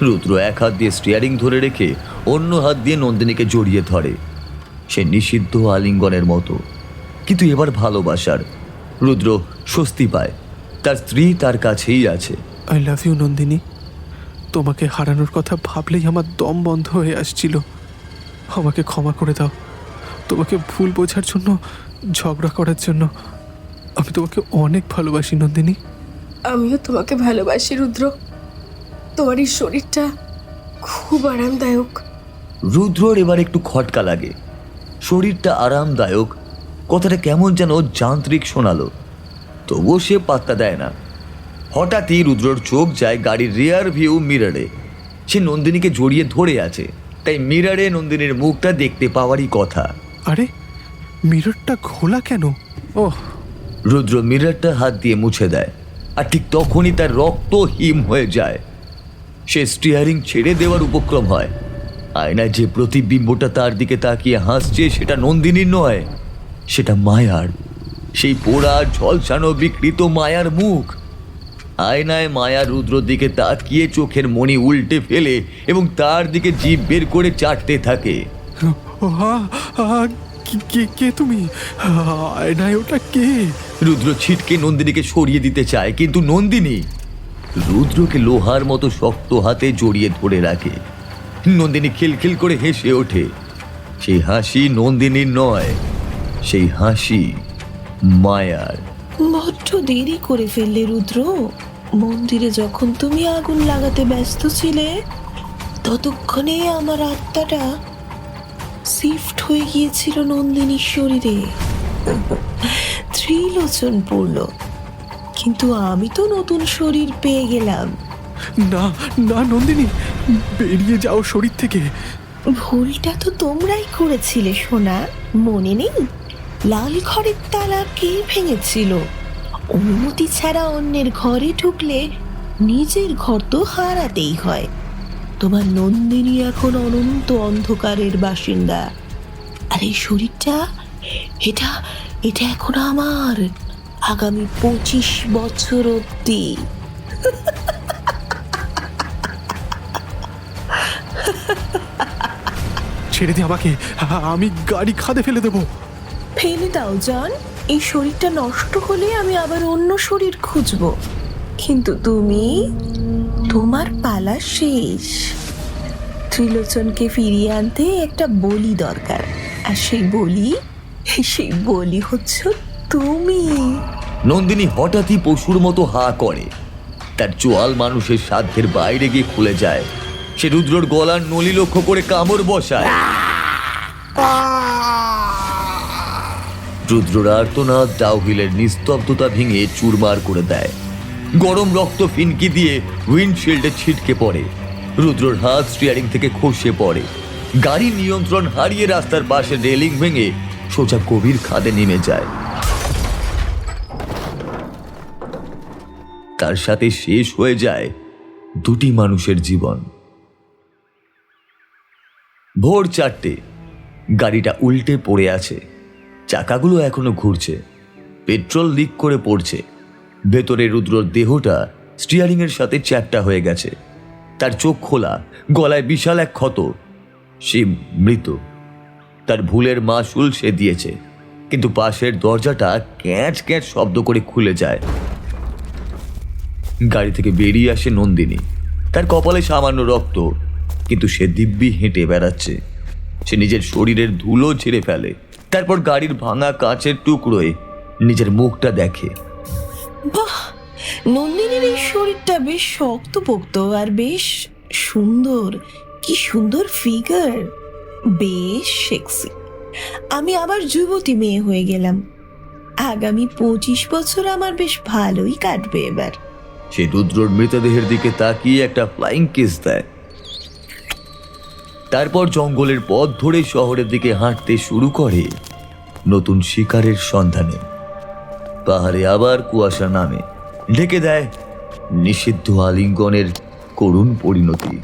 রুদ্র এক হাত দিয়ে স্টিয়ারিং ধরে রেখে অন্য হাত দিয়ে নন্দিনীকে জড়িয়ে ধরে। সে নিষিদ্ধ আলিঙ্গনের মতো, কিন্তু এবার ভালোবাসার। রুদ্র স্বস্তি পায়, তার স্ত্রী তার কাছেই আছে। I love you Nandini. তোমাকে হারানোর কথা ভাবলেই আমার দম বন্ধ হয়ে আসছিল। আমাকে ক্ষমা করে দাও, তোমাকে ভুল বোঝার জন্য, ঝগড়া করার জন্য। আমি তোমাকে অনেক ভালোবাসি নন্দিনী। আমিও তোমাকে ভালোবাসি রুদ্র। তোমার এই শরীরটা খুব আরামদায়ক। রুদ্রর এবার একটু খটকা লাগে। শরীরটা আরামদায়ক কথাটা কেমন যেন যান্ত্রিক শোনালো, তবুও সে পাত্তা দেয় না। হঠাৎই রুদ্রর চোখ যায় গাড়ির রিয়ার ভিউ মিররে। সে নন্দিনীকে জড়িয়ে ধরে আছে, তাই মিররে নন্দিনীর মুখটা দেখতে পাওয়ারই কথা। আরে, মিররটা খোলা কেন? ওহ, রুদ্র মিররটা হাত দিয়ে মুছে দেয়, আর ঠিক তখনই তার রক্ত হিম হয়ে যায়। সে স্টিয়ারিং ছেড়ে দেওয়ার উপক্রম হয়। আয়নায় যে প্রতিবিম্বটা তার দিকে তাকিয়ে হাসছে সেটা নন্দিনীর নয়, সেটা মায়ার। সেই পোড়া ঝলসানো বিকৃত মায়ার মুখ। আয়নায় মায়া রুদ্রর দিকে তাকিয়ে চোখের মণি উল্টে ফেলে এবং তার দিকে জিভ বের করে চাটতে থাকে। কে তুমি? আয়নায় ওটা কে? রুদ্র ছিটকে নন্দিনীকে সরিয়ে দিতে চায়, কিন্তু নন্দিনী রুদ্রকে লোহার মতো শক্ত হাতে জড়িয়ে ধরে রাখে। নন্দিনী খিলখিল করে হেসে ওঠে। সেই হাসি নন্দিনীর নয়, সেই হাসি মায়ার। বড্ড দেরি করে ফেললে রুদ্র। মন্দিরে যখন তুমি আগুন লাগাতে ব্যস্ত ছিলে, ততক্ষণে আমার আত্মাটা শিফট হয়ে গিয়েছিল নন্দিনীর শরীরে। ত্রিলোচন পড়ল, কিন্তু আমি তো নতুন শরীর পেয়ে গেলাম। না না নন্দিনী, বেরিয়ে যাও শরীর থেকে। ভুলটা তো তোমরাই করেছিলে সোনা, মনে নেই? লাল ঘরের তালা কে ভেঙেছিল? অনুমতি ছাড়া অন্যের ঘরে ঢুকলে নিজের ঘর তো হারাতেই হয়। তোমার নন্দিনী এখন অনন্ত অন্ধকারের বাসিন্দা। আর এই শরীরটা, এটা এটা এখন আমার, আগামী 25 বছর অব্দি। ছেড়ে দে আমাকে, আমি গাড়ি খাদে ফেলে দেবো। ফেলে দাও জান, এই শরীরটা নষ্ট হলে আমি আবার অন্য শরীর খুঁজবো। কিন্তু তুমি, তোমার পালা শেষ। ত্রিলোচনকে ফিরিয়ে আনতে একটা বলি দরকার, আর সেই বলি হচ্ছে তুমি। নন্দিনী হঠাৎই পশুর মতো হা করে। তার চোয়াল মানুষের সাধ্যের বাইরে গিয়ে খুলে যায়। সে রুদ্রর গলার নলি লক্ষ্য করে কামড় বসায়। রুদ্রর আর্তনাদ ডাউহিলের নিস্তব্ধতা ভেঙে চুরমার করে দেয়। গরম রক্ত ফিনকি দিয়ে উইন্ডশিল্ডে ছিটকে পড়ে। রুদ্রর হাত স্টিয়ারিং থেকে খসে পড়ে। গাড়ি নিয়ন্ত্রণ হারিয়ে রাস্তার পাশে রেলিং ভেঙে সোজা গভীর খাদে নেমে যায়। তার সাথে শেষ হয়ে যায় দুটি মানুষের জীবন। ভোর 4টে, গাড়িটা উল্টে পড়ে আছে, চাকাগুলো এখনো ঘুরছে, পেট্রোল লিক করে পড়ছে। ভেতরে রুদ্রর দেহটা স্টিয়ারিং এর সাথে চ্যাপ্টা হয়ে গেছে, তার চোখ খোলা, গলায় বিশাল এক ক্ষত। সে মৃত। তার ভুলের মাসুল সে দিয়েছে, কিন্তু পাশের দরজাটা ক্যাঁচ ক্যাঁচ শব্দ করে খুলে যায়। গাড়ি থেকে বেরিয়ে আসে নন্দিনী। তার কপালে সামান্য রক্ত, কিন্তু সে দিব্যি হেঁটে বেড়াচ্ছে। সে নিজের শরীরের ধুলো ছেড়ে ফেলে, তারপর গাড়ির ভাঙা কাঁচের টুকরোয় নিজের মুখটা দেখে। বাহ, নন্দিনীর এই শরীরটা বেশ শক্তপোক্ত আর বেশ সুন্দর। কি সুন্দর ফিগার, বেশ সেক্সি। আমি আবার যুবতী মেয়ে হয়ে গেলাম। আগামী 25 বছর আমার বেশ ভালোই কাটবে এবার। সে রুদ্রর মৃতদেহের দিকে তাকিয়ে একটা ফ্লাইং কিস দেয়। তারপর জঙ্গলের পথ ধরে শহরের দিকে হাঁটতে শুরু করে নতুন শিকারের সন্ধানে। পাহাড়ে আবার কুয়াশা নামে, ঢেকে দেয় নিষিদ্ধ আলিঙ্গনের করুণ পরিণতি।